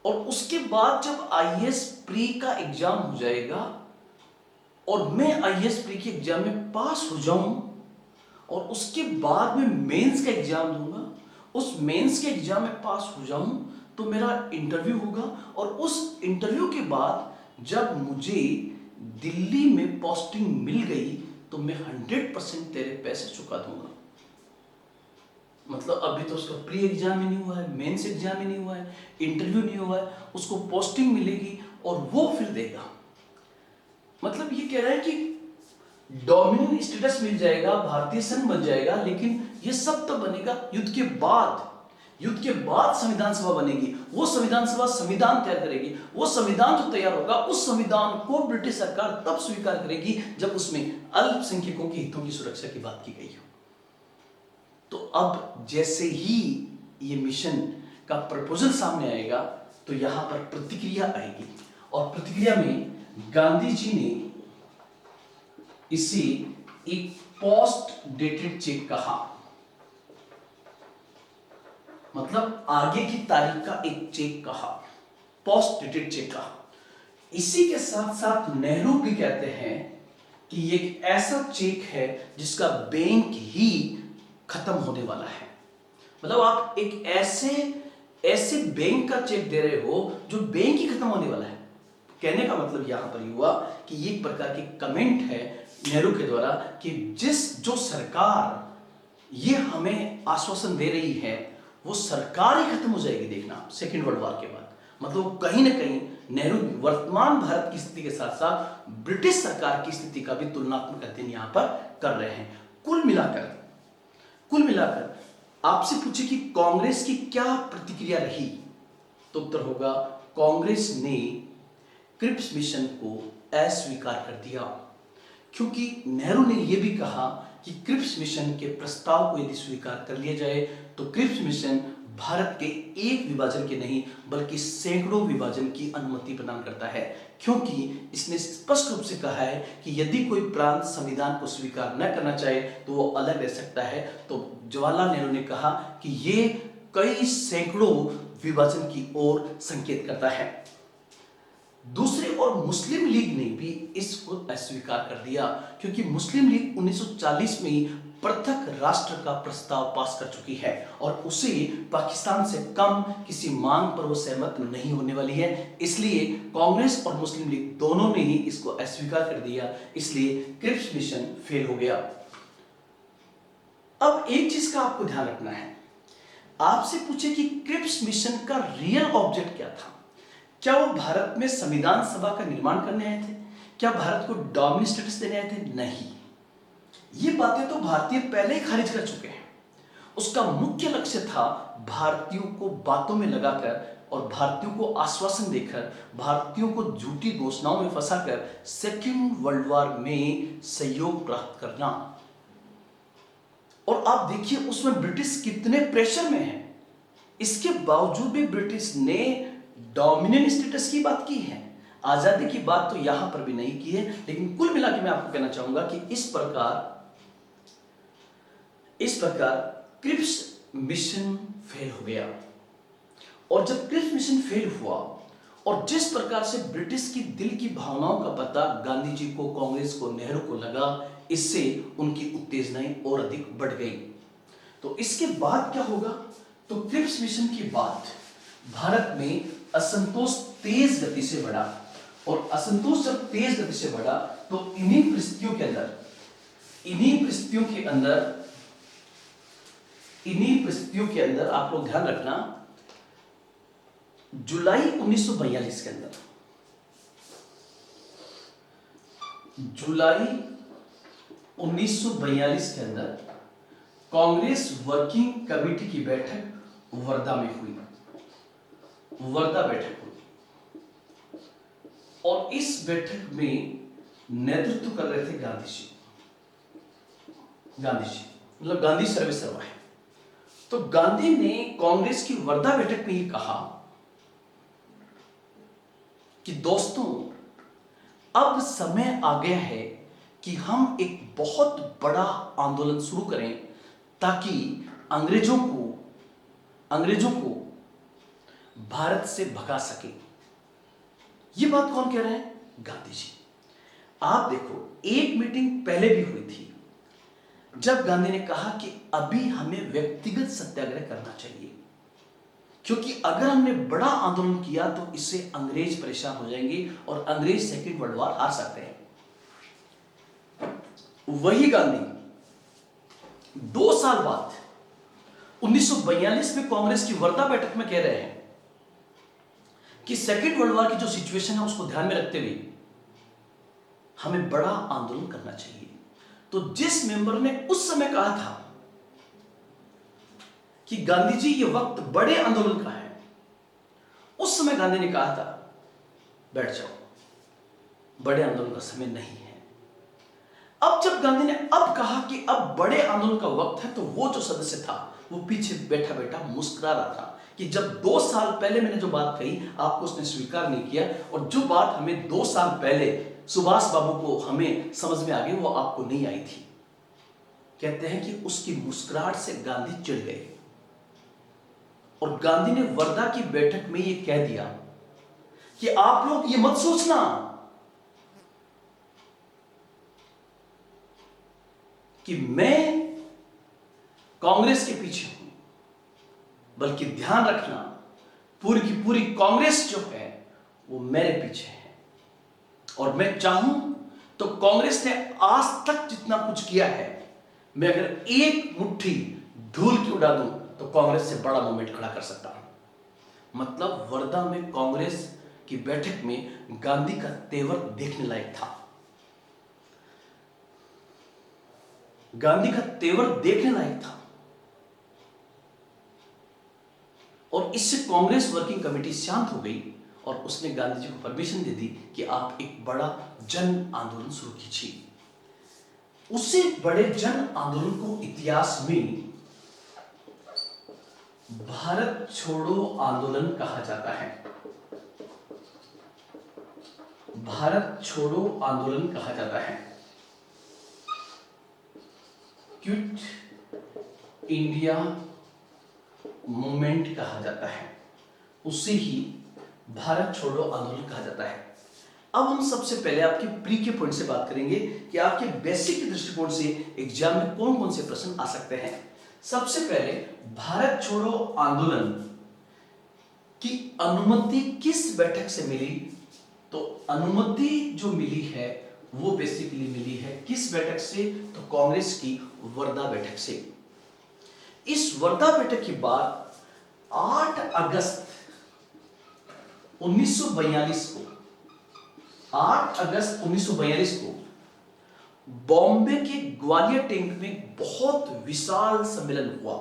और उसके बाद जब आईएएस प्री का एग्जाम हो जाएगा और मैं आईएएस प्री के एग्जाम में पास हो जाऊं और उसके बाद में मेंस का एग्जाम दूंगा, उस मेंस के एग्जाम में पास हो जाऊं तो मेरा इंटरव्यू होगा और उस इंटरव्यू के बाद जब मुझे दिल्ली में पोस्टिंग मिल गई तो मैं 100% तेरे पैसे चुका दूंगा। मतलब अभी तो उसका प्री एग्जाम ही नहीं हुआ है, मेंस एग्जाम ही नहीं हुआ है, इंटरव्यू नहीं हुआ है, उसको पोस्टिंग मिलेगी और वो फिर देगा। मतलब ये कह रहा है कि डोमिनियन स्टेटस मिल जाएगा, भारतीय संघ बन जाएगा, लेकिन ये सब तो बनेगा युद्ध के बाद। युद्ध के बाद संविधान सभा बनेगी, वो संविधान सभा संविधान तैयार करेगी, वो संविधान जो तैयार होगा उस संविधान को ब्रिटिश सरकार तब स्वीकार करेगी जब उसमें अल्पसंख्यकों के हितों की सुरक्षा की बात की गई हो। तो अब जैसे ही ये मिशन का प्रपोजल सामने आएगा तो यहां पर प्रतिक्रिया आएगी और प्रतिक्रिया में गांधी जी ने इसे एक पोस्ट डेटेड चेक कहा, मतलब आगे की तारीख का एक चेक कहा, पोस्ट डेटेड चेक कहा। इसी के साथ साथ नेहरू भी कहते हैं कि ये एक ऐसा चेक है जिसका बैंक ही खत्म होने वाला है। मतलब आप एक ऐसे बैंक का चेक दे रहे हो जो बैंक ही खत्म होने वाला है। कहने का मतलब यहां पर हुआ कि ये एक प्रकार की कमेंट है नेहरू के द्वारा कि जो सरकार ये हमें आश्वासन दे रही है वो सरकार ही खत्म हो जाएगी, देखना सेकेंड वर्ल्ड वॉर के बाद। मतलब कहीं ना कहीं नेहरू वर्तमान भारत की स्थिति के साथ साथ ब्रिटिश सरकार की स्थिति का भी तुलनात्मक अध्ययन यहां पर कर रहे हैं। कुल मिलाकर आपसे पूछे कि कांग्रेस की क्या प्रतिक्रिया रही, तो उत्तर होगा कांग्रेस ने क्रिप्स मिशन को अस्वीकार कर दिया, क्योंकि नेहरू ने यह भी कहा कि क्रिप्स मिशन के प्रस्ताव को यदि स्वीकार कर लिया जाए तो क्रिप्स मिशन भारत के एक विभाजन के नहीं बल्कि सैकड़ों विभाजन की अनुमति प्रदान करता है, क्योंकि इसने स्पष्ट रूप से कहा है कि यदि कोई प्रांत संविधान को स्वीकार न करना चाहे तो वो अलग रह सकता है। तो जवाहरलाल नेहरू ने कहा कि ये कई सैकड़ों विभाजन की ओर संकेत करता है। दूसरी ओर मुस्लिम लीग ने भी इसको अस्वीकार कर दिया, क्योंकि मुस्लिम लीग 1940 में ही पृथक राष्ट्र का प्रस्ताव पास कर चुकी है और उसे पाकिस्तान से कम किसी मांग पर वो सहमत नहीं होने वाली है। इसलिए कांग्रेस और मुस्लिम लीग दोनों ने ही इसको अस्वीकार कर दिया, इसलिए क्रिप्स मिशन फेल हो गया। अब एक चीज का आपको ध्यान रखना है, आपसे पूछे कि क्रिप्स मिशन का रियल ऑब्जेक्ट क्या था। क्या वो भारत में संविधान सभा का निर्माण करने आए थे? क्या भारत को डोमिनियन स्टेटस देने आए थे? नहीं, ये बातें तो भारतीय पहले ही खारिज कर चुके हैं। उसका मुख्य लक्ष्य था भारतीयों को बातों में लगाकर और भारतीयों को आश्वासन देकर, भारतीयों को झूठी घोषणाओं में फंसाकर सेकेंड वर्ल्ड वॉर में सहयोग प्राप्त करना। और आप देखिए उसमें ब्रिटिश कितने प्रेशर में है, इसके बावजूद भी ब्रिटिश ने डोमिनियन स्टेटस की बात की है, आजादी की बात तो यहां पर भी नहीं की है। लेकिन कुल मिला के मैं आपको कहना चाहूंगा कि इस प्रकार क्रिप्स मिशन फेल हो गया। और जब क्रिप्स मिशन फेल हुआ और जिस प्रकार से ब्रिटिश की दिल की भावनाओं का पता गांधी जी को, कांग्रेस को, नेहरू को लगा, इससे उनकी उत्तेजनाएं और अधिक बढ़ गई। तो इसके बाद क्या होगा, तो क्रिप्स मिशन के बाद भारत में असंतोष तेज गति से बढ़ा और असंतोष जब तेज गति से बढ़ा तो इन्हीं परिस्थितियों के अंदर आप लोग ध्यान रखना, जुलाई 1942 के अंदर कांग्रेस वर्किंग कमेटी की बैठक वर्धा में हुई, वर्धा बैठक हुई और इस बैठक में नेतृत्व कर रहे थे गांधी जी मतलब गांधी सर्वे सर्वा है। तो गांधी ने कांग्रेस की वर्धा बैठक में ये कहा कि दोस्तों, अब समय आ गया है कि हम एक बहुत बड़ा आंदोलन शुरू करें ताकि अंग्रेजों को भारत से भगा सके। ये बात कौन कह रहे हैं? गांधी जी। आप देखो, एक मीटिंग पहले भी हुई थी जब गांधी ने कहा कि अभी हमें व्यक्तिगत सत्याग्रह करना चाहिए, क्योंकि अगर हमने बड़ा आंदोलन किया तो इससे अंग्रेज परेशान हो जाएंगे और अंग्रेज सेकेंड वर्ल्ड वॉर हार सकते हैं। वही गांधी 2 साल बाद 1942 में कांग्रेस की वर्धा बैठक में कह रहे हैं कि सेकेंड वर्ल्ड वॉर की जो सिचुएशन है उसको ध्यान में रखते हुए हमें बड़ा आंदोलन करना चाहिए। तो जिस मेंबर ने उस समय कहा था कि गांधी जी ये वक्त बड़े आंदोलन का है, उस समय गांधी ने कहा था बैठ जाओ, बड़े आंदोलन का समय नहीं है। अब जब गांधी ने अब कहा कि अब बड़े आंदोलन का वक्त है, तो वो जो सदस्य था वो पीछे बैठा बैठा मुस्कुरा रहा था कि जब 2 साल पहले मैंने जो बात कही आपको उसने स्वीकार नहीं किया, और जो बात हमें 2 साल पहले सुभाष बाबू को हमें समझ में आ गई वो आपको नहीं आई थी। कहते हैं कि उसकी मुस्कुराहट से गांधी चिढ़ गए और गांधी ने वर्धा की बैठक में ये कह दिया कि आप लोग ये मत सोचना कि मैं कांग्रेस के पीछे हूं, बल्कि ध्यान रखना पूरी की पूरी कांग्रेस जो है वो मेरे पीछे है। और मैं चाहूं तो कांग्रेस ने आज तक जितना कुछ किया है, मैं अगर एक मुट्ठी धूल की उड़ा दूं तो कांग्रेस से बड़ा मूवमेंट खड़ा कर सकता हूं। मतलब वर्धा में कांग्रेस की बैठक में गांधी का तेवर देखने लायक था, गांधी का तेवर देखने लायक था। और इससे कांग्रेस वर्किंग कमेटी शांत हो गई और उसने गांधी जी को परमिशन दे दी कि आप एक बड़ा जन आंदोलन शुरू कीजिए। उसी बड़े जन आंदोलन को इतिहास में भारत छोड़ो आंदोलन कहा जाता है। भारत छोड़ो आंदोलन कहा जाता है, क्विट इंडिया मूवमेंट कहा जाता है, उसे ही भारत छोड़ो आंदोलन कहा जाता है। अब हम सबसे पहले आपके प्री के पॉइंट से बात करेंगे कि आपके बेसिक के दृष्टिकोण से एग्जाम में कौन कौन से प्रश्न आ सकते हैं। सबसे पहले भारत छोड़ो आंदोलन की अनुमति किस बैठक से मिली? तो अनुमति जो मिली है वो बेसिकली मिली है किस बैठक से? तो कांग्रेस की वर्धा बैठक से। इस वर्धा बैठक के बाद 8 अगस्त 1942 को 8 अगस्त 1942 को बॉम्बे के ग्वालियर टैंक में बहुत विशाल सम्मेलन हुआ।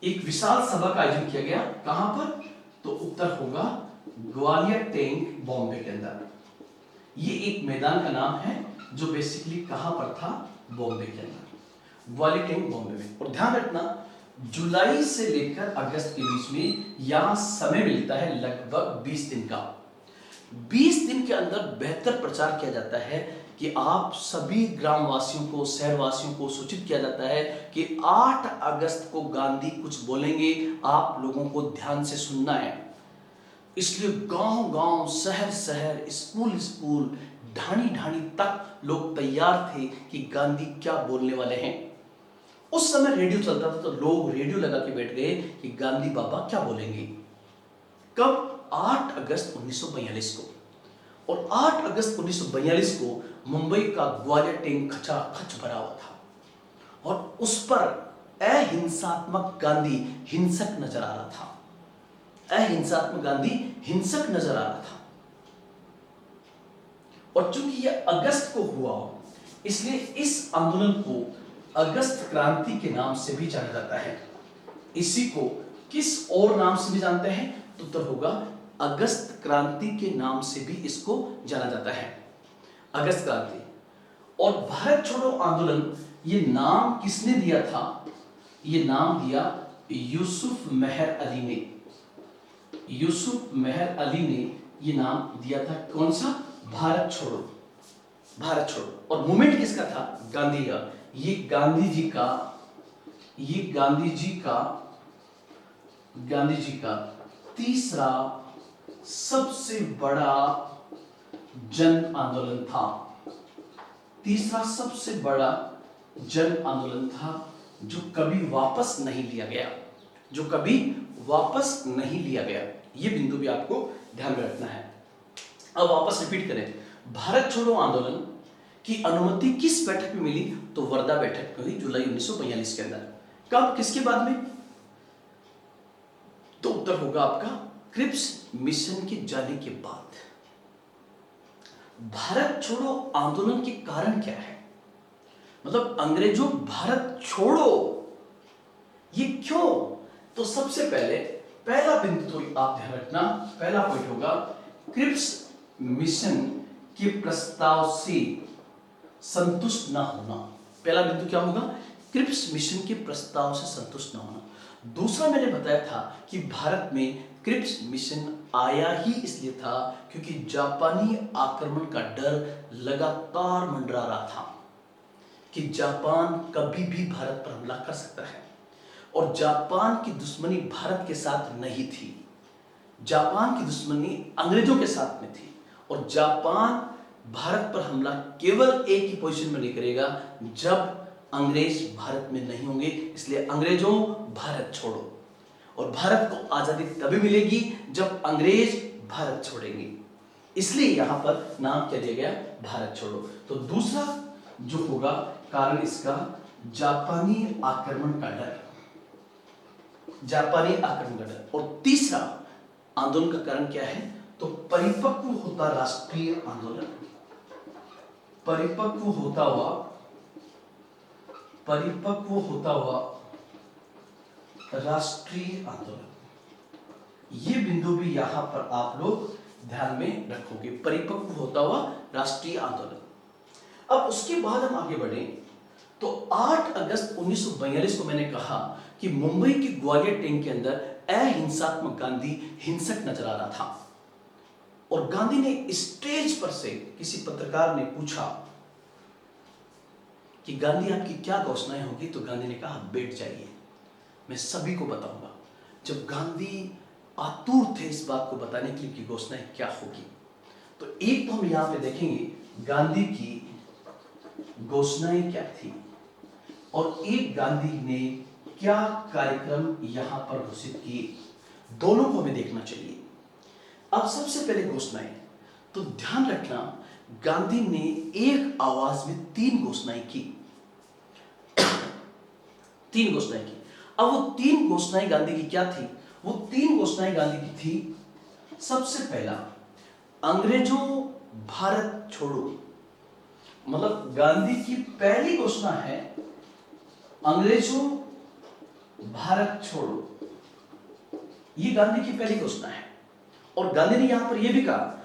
एक विशाल सभा का आयोजन किया गया। कहां पर? तो उत्तर होगा ग्वालियर टैंक बॉम्बे के अंदर। ये एक मैदान का नाम है जो बेसिकली कहां पर था? बॉम्बे के अंदर, ग्वालियर टैंक बॉम्बे में। और ध्यान रखना, जुलाई से लेकर अगस्त के बीच में यहां समय मिलता है लगभग 20 दिन का। 20 दिन के अंदर बेहतर प्रचार किया जाता है कि आप सभी ग्रामवासियों को, शहरवासियों को सूचित किया जाता है कि 8 अगस्त को गांधी कुछ बोलेंगे, आप लोगों को ध्यान से सुनना है। इसलिए गांव गांव, शहर शहर, स्कूल स्कूल, ढाणी ढाणी तक लोग तैयार थे कि गांधी क्या बोलने वाले हैं। उस समय रेडियो चलता था तो लोग रेडियो लगा के बैठ गए कि गांधी बाबा क्या बोलेंगे। कब? 8 अगस्त 1942 को। और 8 अगस्त 1942 को मुंबई का ग्वालियर टैंक खचाखच भरा हुआ था और उस पर अहिंसात्मक गांधी हिंसक नजर आ रहा था। अहिंसात्मक गांधी हिंसक नजर आ रहा था। और चूंकि यह अगस्त को हुआ इसलिए इस आंदोलन को अगस्त क्रांति के नाम से भी जाना जाता है। इसी को किस और नाम से भी जानते हैं? तो उत्तर होगा अगस्त क्रांति के नाम से भी इसको जाना जाता है, अगस्त क्रांति। और भारत छोड़ो आंदोलन ये नाम किसने दिया था? ये नाम दिया यूसुफ मेहर अली ने। यूसुफ मेहर अली ने ये नाम दिया था। कौन सा? भारत छोड़ो। भारत छोड़ो। और मूवमेंट किसका था? गांधी का। ये गांधी जी का तीसरा सबसे बड़ा जन आंदोलन था। तीसरा सबसे बड़ा जन आंदोलन था जो कभी वापस नहीं लिया गया, जो कभी वापस नहीं लिया गया। ये बिंदु भी आपको ध्यान में रखना है। अब वापस रिपीट करें, भारत छोड़ो आंदोलन की अनुमति किस बैठक में मिली? तो वर्धा बैठक में हुई जुलाई 1942 के अंदर। कब? किसके बाद में? तो उत्तर होगा आपका क्रिप्स मिशन के जाने के बाद। भारत छोड़ो आंदोलन के कारण क्या है? मतलब अंग्रेजों भारत छोड़ो, ये क्यों? तो सबसे पहले पहला बिंदु तो आप ध्यान रखना, पहला पॉइंट होगा क्रिप्स मिशन के प्रस्ताव से संतुष्ट ना होना। पहला बिंदु क्या होगा? क्रिप्स मिशन के प्रस्ताव से संतुष्ट ना होना। दूसरा मैंने बताया था कि भारत में क्रिप्स मिशन आया ही इसलिए था क्योंकि जापानी आक्रमण का डर लगातार मंडरा रहा था कि जापान कभी भी भारत पर हमला कर सकता है। और जापान की दुश्मनी भारत के साथ नहीं थी, जापान की दुश्मनी अंग्रेजों के साथ में थी। और जापान भारत पर हमला केवल एक ही पोजीशन में नहीं करेगा, जब अंग्रेज भारत में नहीं होंगे। इसलिए अंग्रेजों भारत छोड़ो। और भारत को आजादी तभी मिलेगी जब अंग्रेज भारत छोड़ेंगे। इसलिए यहां पर नाम क्या दिया गया? भारत छोड़ो। तो दूसरा जो होगा कारण इसका जापानी आक्रमण का डर, जापानी आक्रमण का डर। और तीसरा आंदोलन का कारण क्या है? तो परिपक्व होता राष्ट्रीय आंदोलन, परिपक्व होता हुआ राष्ट्रीय आंदोलन। ये बिंदु भी यहां पर आप लोग ध्यान में रखोगे, परिपक्व होता हुआ राष्ट्रीय आंदोलन। अब उसके बाद हम आगे बढ़े तो 8 अगस्त 1942 को मैंने कहा कि मुंबई के ग्वालियर टैंक के अंदर अहिंसात्मक गांधी हिंसक नजर आ रहा था। और गांधी ने स्टेज पर से किसी पत्रकार ने पूछा कि गांधी आपकी क्या घोषणाएं होगी? तो गांधी ने कहा बैठ जाइए, मैं सभी को बताऊंगा। जब गांधी आतुर थे इस बात को बताने के लिए कि घोषणाएं क्या होगी, तो एक तो हम यहां पे देखेंगे गांधी की घोषणाएं क्या थी और एक गांधी ने क्या कार्यक्रम यहां पर घोषित किए, दोनों को हमें देखना चाहिए। अब सबसे पहले घोषणाएं, तो ध्यान रखना गांधी ने एक आवाज में 3 घोषणाएं की। 3 घोषणाएं की। अब वो 3 घोषणाएं गांधी की क्या थी? वो 3 घोषणाएं गांधी की थी, सबसे पहला अंग्रेजों भारत छोड़ो, मतलब गांधी की पहली घोषणा है अंग्रेजों भारत छोड़ो, ये गांधी की पहली घोषणा है। और गांधी ने यहां पर यह भी कहा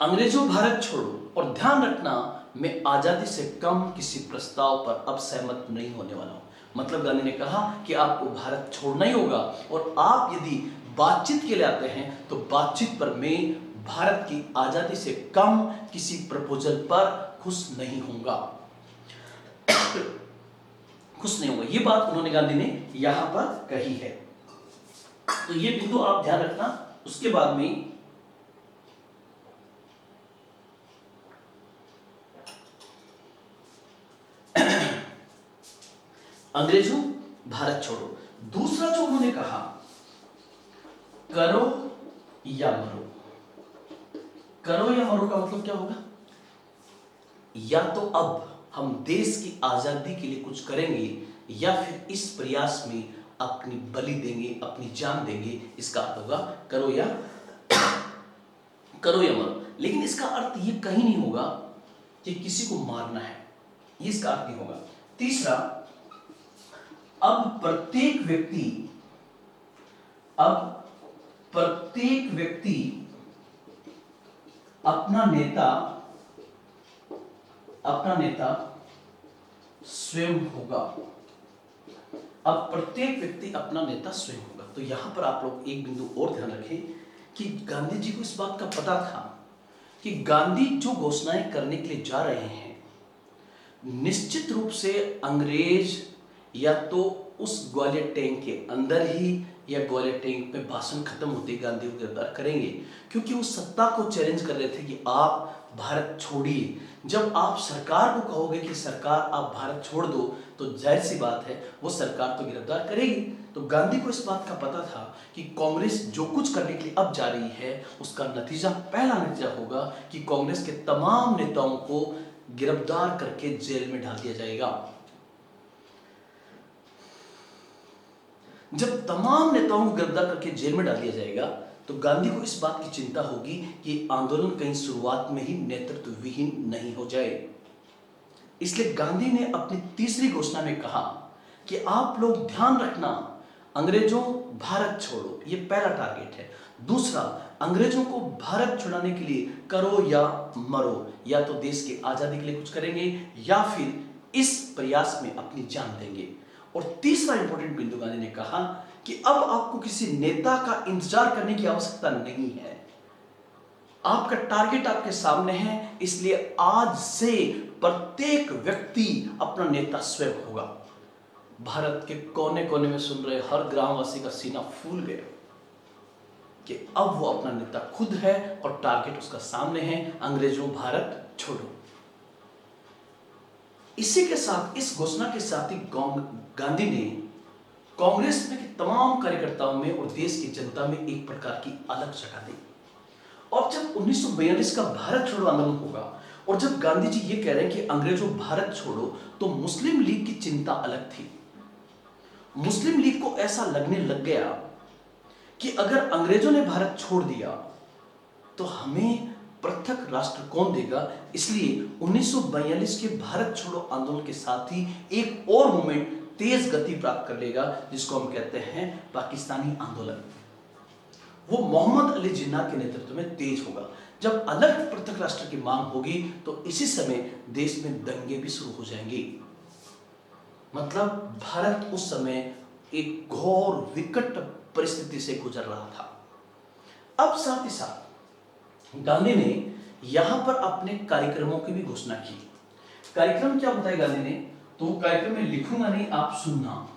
अंग्रेजों भारत छोड़ो, और ध्यान रखना मैं आजादी से कम किसी प्रस्ताव पर अब सहमत नहीं होने वाला हूं। मतलब गांधी ने कहा कि आपको भारत छोड़ना ही होगा और आप यदि बातचीत के लिए आते हैं तो बातचीत पर मैं भारत की आजादी से कम किसी प्रपोजल पर खुश नहीं होऊंगा, खुश नहीं होगा। ये बात उन्होंने गांधी ने यहां पर कही है। तो ये बिंदु आप ध्यान रखना। उसके बाद में अंग्रेजों भारत छोड़ो। दूसरा जो उन्होंने कहा करो या मरो। करो या मरो का मतलब क्या होगा? या तो अब हम देश की आजादी के लिए कुछ करेंगे या फिर इस प्रयास में अपनी बलि देंगे, अपनी जान देंगे। इसका अर्थ होगा करो या मरो। लेकिन इसका अर्थ ये कहीं नहीं होगा कि किसी को मारना है, ये इसका अर्थ नहीं होगा। तीसरा, अब प्रत्येक व्यक्ति अपना नेता स्वयं होगा। अब प्रत्येक व्यक्ति अपना नेता स्वयं होगा। तो यहां पर आप लोग एक बिंदु और ध्यान रखें कि गांधी जी को इस बात का पता था कि गांधी जो घोषणाएं करने के लिए जा रहे हैं, निश्चित रूप से अंग्रेज या तो उस ग्वालियर टैंक के अंदर ही या ग्वालियर टैंक में भाषण खत्म होते ही गांधी को गिरफ्तार करेंगे, क्योंकि वो सत्ता को चैलेंज कर रहे थे कि आप भारत छोड़िए। जब आप सरकार को कहोगे कि सरकार आप भारत छोड़ दो, तो जाहिर सी बात है वो सरकार तो गिरफ्तार करेगी। तो गांधी को इस बात का पता था कि कांग्रेस जो कुछ करने के लिए अब जा रही है उसका नतीजा, पहला नतीजा होगा कि कांग्रेस के तमाम नेताओं को गिरफ्तार करके जेल में डाल दिया जाएगा। जब तमाम नेताओं को गिरफ्तार करके जेल में डाल दिया जाएगा तो गांधी को इस बात की चिंता होगी कि आंदोलन कहीं शुरुआत में ही नेतृत्व विहीन नहीं हो जाए। इसलिए गांधी ने अपनी तीसरी घोषणा में कहा कि आप लोग ध्यान रखना, अंग्रेजों भारत छोड़ो, ये पहला टारगेट है। दूसरा, अंग्रेजों को भारत छुड़ाने के लिए करो या मरो, या तो देश की आजादी के लिए कुछ करेंगे या फिर इस प्रयास में अपनी जान देंगे। और तीसरा इंपॉर्टेंट बिंदु गांधी ने कहा कि अब आपको किसी नेता का इंतजार करने की आवश्यकता नहीं है, आपका टारगेट आपके सामने है। इसलिए आज से प्रत्येक व्यक्ति अपना नेता स्वयं होगा। भारत के कोने कोने में सुन रहे हर ग्रामवासी का सीना फूल गया कि अब वो अपना नेता खुद है और टारगेट उसका सामने है, अंग्रेजों भारत छोड़ो। इसी के साथ, इस घोषणा के साथ ही गांधी ने कांग्रेस में के तमाम कार्यकर्ताओं में और देश की जनता में एक प्रकार की अलग जगह दी। और जब 1942 का भारत छोड़ो आंदोलन होगा और जब गांधी जी ये कह रहे हैं कि अंग्रेजों भारत छोड़ो, तो मुस्लिम लीग की चिंता अलग थी। मुस्लिम लीग को ऐसा लगने लग गया कि अगर अंग्रेजों ने भारत छोड़ दिया तो हमें पृथक राष्ट्र कौन देगा। इसलिए 1942 के भारत छोड़ो आंदोलन के साथ ही एक और मूवमेंट तेज गति प्राप्त कर लेगा, जिसको हम कहते हैं पाकिस्तानी आंदोलन। वो मोहम्मद अली जिन्ना के नेतृत्व में तेज होगा। जब अलग पृथक राष्ट्र की मांग होगी तो इसी समय देश में दंगे भी शुरू हो जाएंगे। मतलब भारत उस समय एक घोर विकट परिस्थिति से गुजर रहा था। अब साथ ही साथ गांधी ने यहां पर अपने कार्यक्रमों की भी घोषणा की। कार्यक्रम क्या बताए गांधी ने, तो कार्यक्रम में लिखूंगा नहीं, आप सुनना।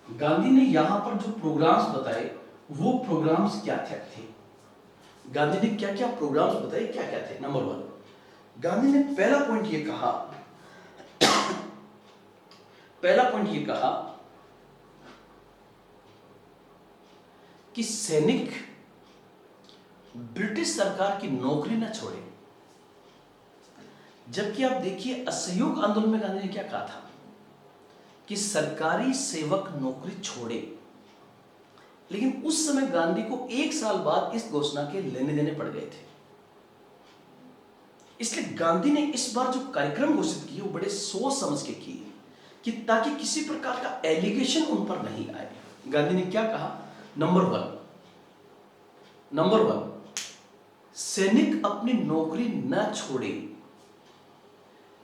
गांधी ने यहां पर जो प्रोग्राम्स बताए वो प्रोग्राम्स क्या क्या थे। गांधी ने क्या क्या प्रोग्राम्स बताए, क्या क्या थे। नंबर 1, गांधी ने पहला पॉइंट ये कहा कि सैनिक ब्रिटिश सरकार की नौकरी न छोड़े। जबकि आप देखिए असहयोग आंदोलन में गांधी ने क्या कहा था कि सरकारी सेवक नौकरी छोड़े, लेकिन उस समय गांधी को 1 साल बाद इस घोषणा के लेने देने पड़ गए थे। इसलिए गांधी ने इस बार जो कार्यक्रम घोषित किए वो बड़े सोच समझ के किए कि ताकि किसी प्रकार का एलिगेशन उन पर नहीं आए। गांधी ने क्या कहा, नंबर 1 सैनिक अपनी नौकरी न छोड़े,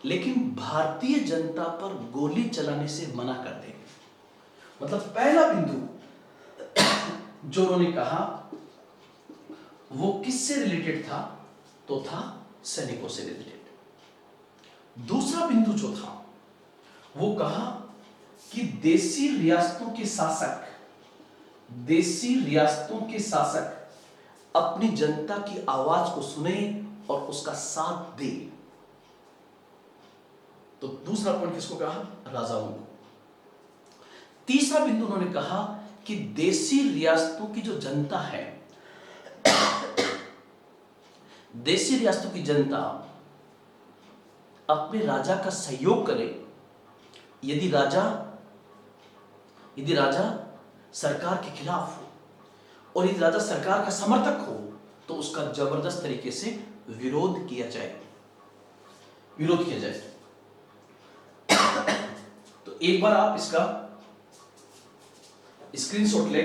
लेकिन भारतीय जनता पर गोली चलाने से मना कर दे। मतलब पहला बिंदु जो उन्होंने कहा वो किससे रिलेटेड था, तो था सैनिकों से रिलेटेड। दूसरा बिंदु जो था वो कहा कि देशी रियासतों के शासक अपनी जनता की आवाज को सुने और उसका साथ दे। तो दूसरा पॉइंट किसको कहा, राजाओं को। तीसरा बिंदु उन्होंने कहा कि देशी रियासतों की जो जनता है, देशी रियासतों की जनता अपने राजा का सहयोग करे। यदि राजा सरकार के खिलाफ हो और यदि राजा सरकार का समर्थक हो तो उसका जबरदस्त तरीके से विरोध किया जाए। तो एक बार आप इसका स्क्रीनशॉट ले।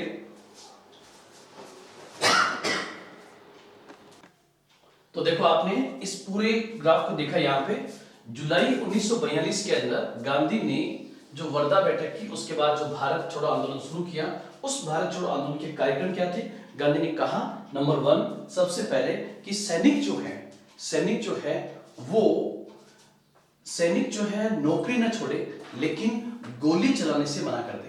तो देखो आपने इस पूरे ग्राफ को देखा, यहां पे जुलाई 1942 के अंदर गांधी ने जो वर्धा बैठक की, उसके बाद जो भारत छोड़ो आंदोलन शुरू किया, उस भारत छोड़ो आंदोलन के कार्यक्रम क्या थे। गांधी ने कहा नंबर 1 सबसे पहले कि सैनिक जो है नौकरी न छोड़े, लेकिन गोली चलाने से मना कर दे।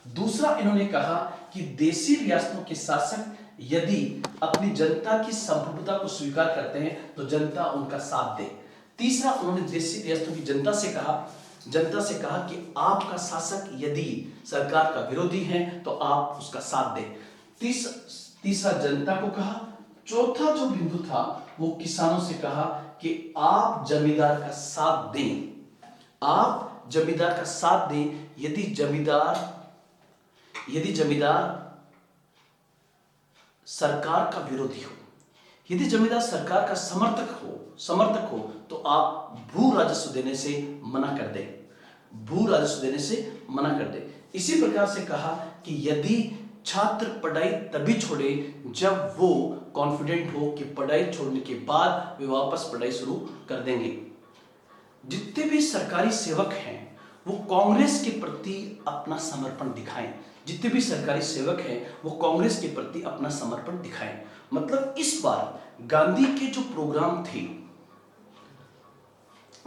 दूसरा इन्होंने कहा कि देशी रियासतों के शासक यदि अपनी जनता की संप्रभुता को स्वीकार करते हैं तो जनता उनका साथ दे। तीसरा उन्होंने देशी रियासतों की जनता से कहा कि आपका शासक यदि सरकार का विरोधी है तो आप उसका साथ दें। तीसरा जनता को कहा। चौथा जो बिंदु था वो किसानों से कहा कि आप जमींदार का साथ दें। यदि जमींदार सरकार का विरोधी हो, यदि जमींदार सरकार का समर्थक हो तो आप भू राजस्व देने से मना कर दे। इसी प्रकार से कहा कि यदि छात्र पढ़ाई तभी छोड़े जब वो कॉन्फिडेंट हो कि पढ़ाई छोड़ने के बाद वे वापस पढ़ाई शुरू कर देंगे। जितने भी सरकारी सेवक हैं वो कांग्रेस के प्रति अपना समर्पण दिखाएं। मतलब इस बार गांधी के जो प्रोग्राम थे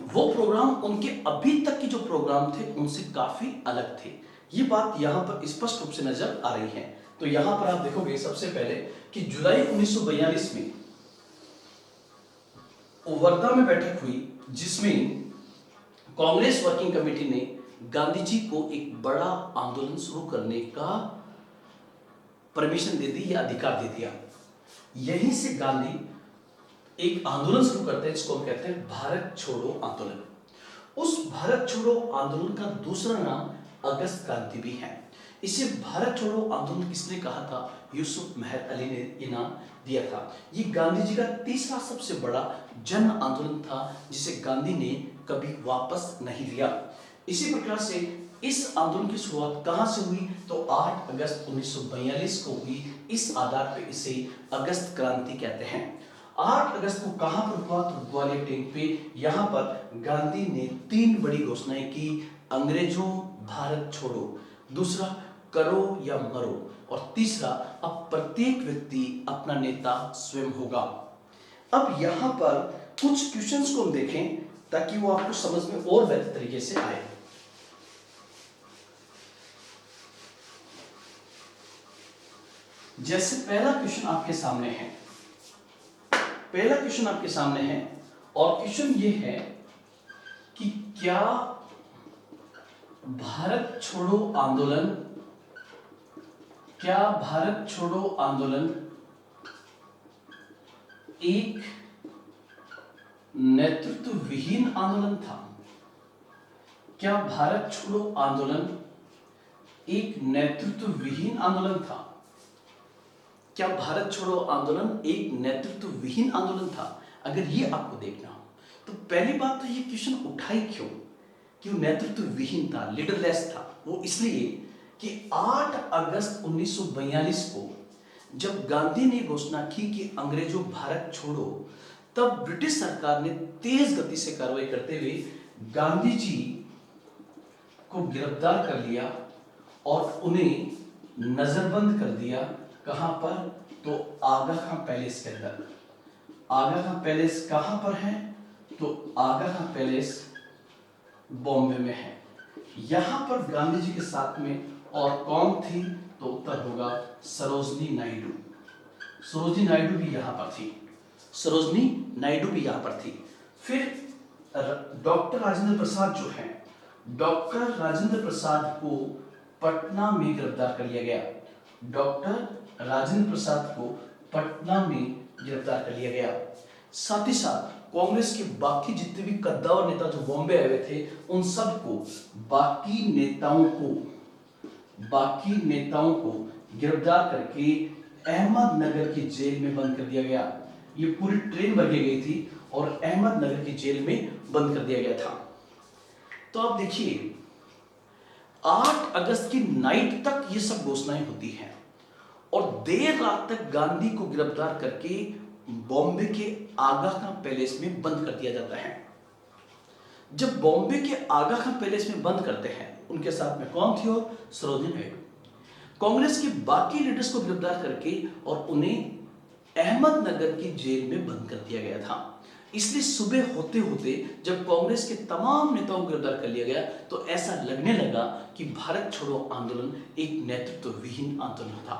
वो प्रोग्राम उनके अभी तक के जो प्रोग्राम थे उनसे काफी अलग थे। ये बात यहां पर स्पष्ट रूप से नजर आ रही है। तो यहां पर आप देखोगे सबसे पहले कि जुलाई 1942 में वर्धा में बैठक हुई जिसमें कांग्रेस वर्किंग कमेटी ने गांधी जी को एक बड़ा आंदोलन शुरू करने का परमिशन दे दी या अधिकार दे दिया। यहीं से गांधी एक आंदोलन शुरू करते हैं जिसको हम कहते हैं भारत छोड़ो आंदोलन। उस भारत छोड़ो आंदोलन का दूसरा नाम अगस्त क्रांति भी है। इसे भारत छोड़ो आंदोलन किसने कहा था, यूसुफ मेहर अली ने ये नाम दिया था। ये गांधी जी का तीसरा सबसे बड़ा जन आंदोलन था जिसे गांधी ने कभी वापस नहीं लिया। इसी प्रकार से इस आंदोलन की शुरुआत कहां से हुई तो 8 अगस्त 1942 को हुई। इस आधार पर इसे अगस्त क्रांति कहते हैं। 8 अगस्त को कहां पर हुआ तो ग्वालियर पे। यहां पर गांधी ने 3 बड़ी घोषणाएं की। अंग्रेजों भारत छोड़ो, दूसरा करो या मरो, और तीसरा अब प्रत्येक व्यक्ति अपना नेता स्वयं होगा। अब यहां पर कुछ क्वेश्चंस को हम देखें ताकि वो आपको समझ में और बेहतर तरीके से आए। जैसे पहला क्वेश्चन आपके सामने है पहला क्वेश्चन आपके सामने है और क्वेश्चन ये है कि क्या भारत छोड़ो आंदोलन, क्या भारत छोड़ो आंदोलन एक नेतृत्व विहीन आंदोलन था? क्या भारत छोड़ो आंदोलन एक नेतृत्व विहीन आंदोलन था? क्या भारत छोड़ो आंदोलन एक नेतृत्व विहीन आंदोलन था? अगर ये आपको देखना हो तो पहली बात तो ये क्वेश्चन उठाई क्यों कि वो नेतृत्व विहीन था, लीडरलेस था? वो इसलिए कि 8 अगस्त 1942 को जब गांधी ने घोषणा की कि अंग्रेजों भारत छोड़ो, तब ब्रिटिश सरकार ने तेज गति से कार्रवाई करते हुए गांधी जी को गिरफ्तार कर लिया और उन्हें नजरबंद कर दिया। कहां पर? तो आगा खां पैलेस के अंदर। आगा खां पैलेस कहां पर है? तो आगा खां पैलेस बॉम्बे में है। यहां पर गांधी जी के साथ में और कौन थी? तो उत्तर होगा सरोजनी नायडू। सरोजनी नायडू भी यहां पर थी। सरोजनी नायडू भी यहां पर थी। फिर डॉक्टर राजेंद्र प्रसाद जो है, डॉक्टर राजेंद्र प्रसाद को पटना में गिरफ्तार कर लिया गया। डॉक्टर राजेंद्र प्रसाद को पटना में गिरफ्तार कर लिया गया। साथ ही साथ कांग्रेस के बाकी जितने भी कद्दावर नेता जो बॉम्बे आए हुए थे, उन सबको बाकी नेताओं को गिरफ्तार करके अहमदनगर की जेल में बंद कर दिया गया। ये पूरी ट्रेन भरके गई थी और अहमदनगर की जेल में बंद कर दिया गया था। तो आप देखिए 8 अगस्त की नाइट तक ये सब घोषणाएं होती हैं और देर रात तक गांधी को गिरफ्तार करके बॉम्बे के आगा खां पैलेस में बंद कर दिया जाता है। जब बॉम्बे के आगा खां पैलेस में बंद करते हैं, उनके साथ में कौन थी? और सरोजनी नायडू। कांग्रेस के बाकी लीडर्स को गिरफ्तार करके और उन्हें अहमदनगर की जेल में बंद कर दिया गया था। इसलिए सुबह होते होते जब कांग्रेस के तमाम नेताओं को गिरफ्तार कर लिया गया तो ऐसा लगने लगा कि भारत छोड़ो आंदोलन एक नेतृत्व विहीन आंदोलन था।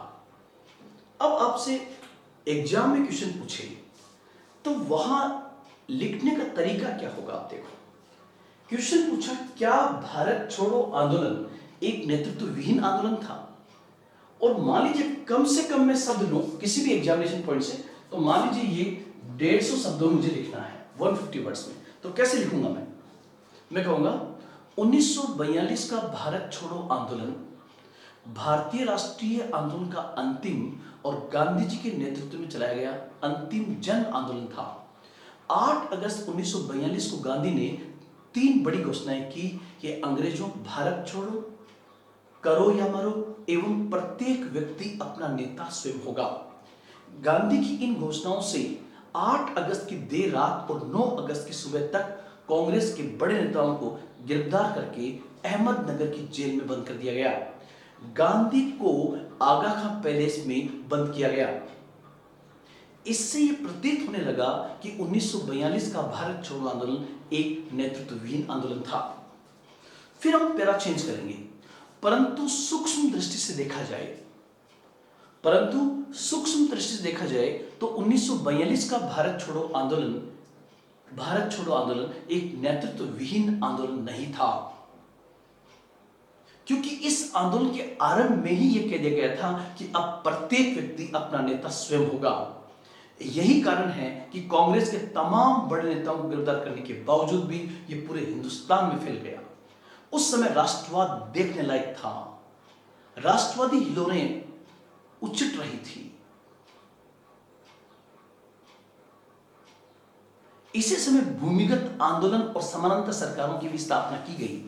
अब आपसे एग्जाम में क्वेश्चन पूछे तो वहां लिखने का तरीका क्या होगा? आप देखो, क्वेश्चन पूछा क्या भारत छोड़ो आंदोलन एक नेतृत्व विहीन आंदोलन था, और मान लीजिए कम से कम मैं शब्द लूं किसी भी एग्जामिनेशन पॉइंट से, तो मान लीजिए ये 150 शब्दों में मुझे लिखना है 150 वर्ड्स में, तो कैसे लिखूंगा मैं कहूंगा 1942 का भारत छोड़ो आंदोलन भारतीय राष्ट्रीय आंदोलन का अंतिम और गांधी जी के नेतृत्व में चलाया गया अंतिम जन आंदोलन था। 8 अगस्त 1942 को गांधी ने 3 बड़ी घोषणाएं की कि अंग्रेजों भारत छोड़ो, करो या मरो एवं प्रत्येक व्यक्ति अपना नेता स्वयं होगा। गांधी की इन घोषणाओं से 8 अगस्त की देर रात और 9 अगस्त की सुबह तक कांग्रेस के बड़े नेताओं को गिरफ्तार करके अहमदनगर की जेल में बंद कर दिया गया। गांधी को आगा खां पैलेस में बंद किया गया। इससे यह प्रतीत होने लगा कि 1942 का भारत छोड़ो आंदोलन एक नेतृत्वहीन आंदोलन था। फिर हम पैरा चेंज करेंगे, परंतु सूक्ष्म दृष्टि से देखा जाए तो 1942 का भारत छोड़ो आंदोलन एक नेतृत्व विहीन आंदोलन नहीं था, क्योंकि इस आंदोलन के आरंभ में ही यह कह दिया गया था कि अब प्रत्येक व्यक्ति अपना नेता स्वयं होगा। यही कारण है कि कांग्रेस के तमाम बड़े नेताओं को गिरफ्तार करने के बावजूद भी यह पूरे हिंदुस्तान में फैल गया। उस समय राष्ट्रवाद देखने लायक था, राष्ट्रवादी हिलोरें उछट रही थी। इसी समय भूमिगत आंदोलन और समानांतर सरकारों की भी स्थापना की गई।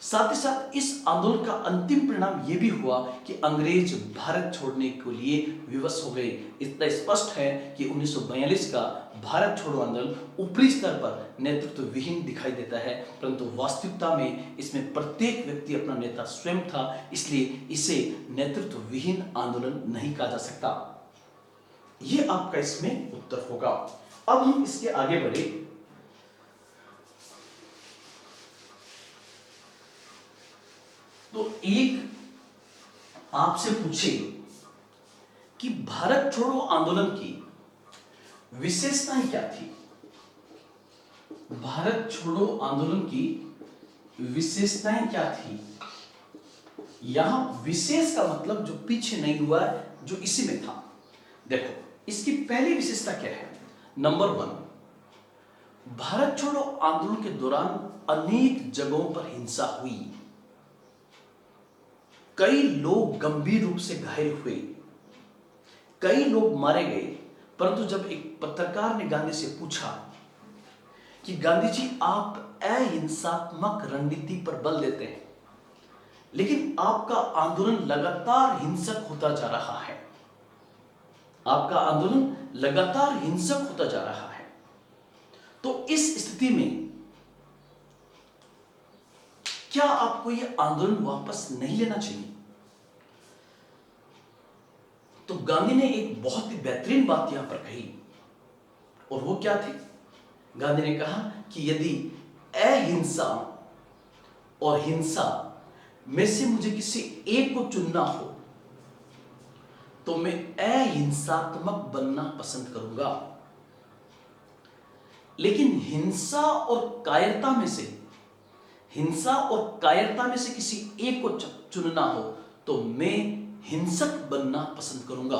साथ ही साथ इस आंदोलन का अंतिम परिणाम यह भी हुआ कि अंग्रेज भारत छोड़ने के लिए विवश हो गए। इतना स्पष्ट है कि 1942 का भारत छोड़ो आंदोलन ऊपरी स्तर पर नेतृत्व विहीन दिखाई देता है, परंतु वास्तविकता में इसमें प्रत्येक व्यक्ति अपना नेता स्वयं था, इसलिए इसे नेतृत्व विहीन आंदोलन नहीं कहा जा सकता। यह आपका इसमें उत्तर होगा। अब हम इसके आगे बढ़े तो एक आपसे पूछे कि भारत छोड़ो आंदोलन की विशेषताएं क्या थी? भारत छोड़ो आंदोलन की विशेषताएं क्या थी? यहां विशेष का मतलब जो पीछे नहीं हुआ, जो इसी में था। देखो, इसकी पहली विशेषता क्या है? नंबर 1, भारत छोड़ो आंदोलन के दौरान अनेक जगहों पर हिंसा हुई, कई लोग गंभीर रूप से घायल हुए, कई लोग मारे गए। परंतु जब एक पत्रकार ने गांधी से पूछा कि गांधी जी, आप अहिंसात्मक रणनीति पर बल देते हैं, लेकिन आपका आंदोलन लगातार हिंसक होता जा रहा है, आपका आंदोलन लगातार हिंसक होता जा रहा है, तो इस स्थिति में क्या आपको यह आंदोलन वापस नहीं लेना चाहिए? तो गांधी ने एक बहुत ही बेहतरीन बात यहां पर कही, और वो क्या थी? गांधी ने कहा कि यदि अहिंसा और हिंसा में से मुझे किसी एक को चुनना हो तो मैं अहिंसात्मक बनना पसंद करूंगा, लेकिन हिंसा और कायरता में से किसी एक को चुनना हो तो मैं हिंसक बनना पसंद करूंगा।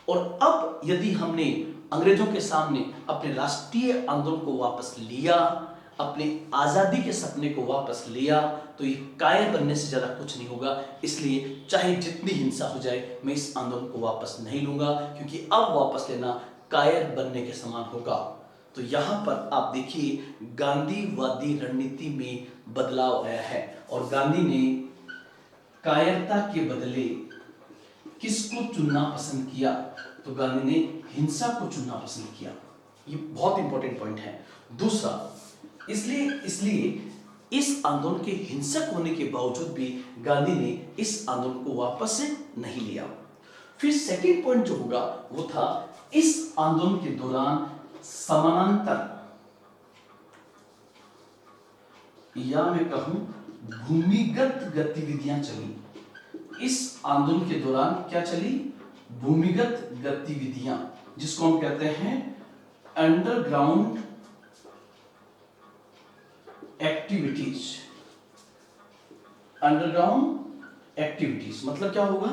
और अब यदि हमने अंग्रेजों के सामने अपने राष्ट्रीय आंदोलन को वापस लिया, अपने आजादी के सपने को वापस लिया, तो ये कायर बनने से ज्यादा कुछ नहीं होगा। इसलिए चाहे जितनी हिंसा हो जाए, मैं इस आंदोलन को वापस नहीं लूंगा, क्योंकि अब वापस लेना कायर बनने के समान होगा। तो यहां पर आप देखिए, गांधीवादी रणनीति में बदलाव आया है, और गांधी ने कायरता के बदले किसको चुनना पसंद किया? तो गांधी ने हिंसा को चुनना पसंद किया। ये बहुत इंपॉर्टेंट पॉइंट है। दूसरा, इसलिए इस आंदोलन के हिंसक होने के बावजूद भी गांधी ने इस आंदोलन को वापस से नहीं लिया। फिर सेकंड पॉइंट जो होगा वो था, इस आंदोलन के दौरान समानांतर, या मैं कहूं भूमिगत गतिविधियां चली। इस आंदोलन के दौरान क्या चली? भूमिगत गतिविधियां, जिसको हम कहते हैं अंडरग्राउंड एक्टिविटीज। अंडरग्राउंड एक्टिविटीज मतलब क्या होगा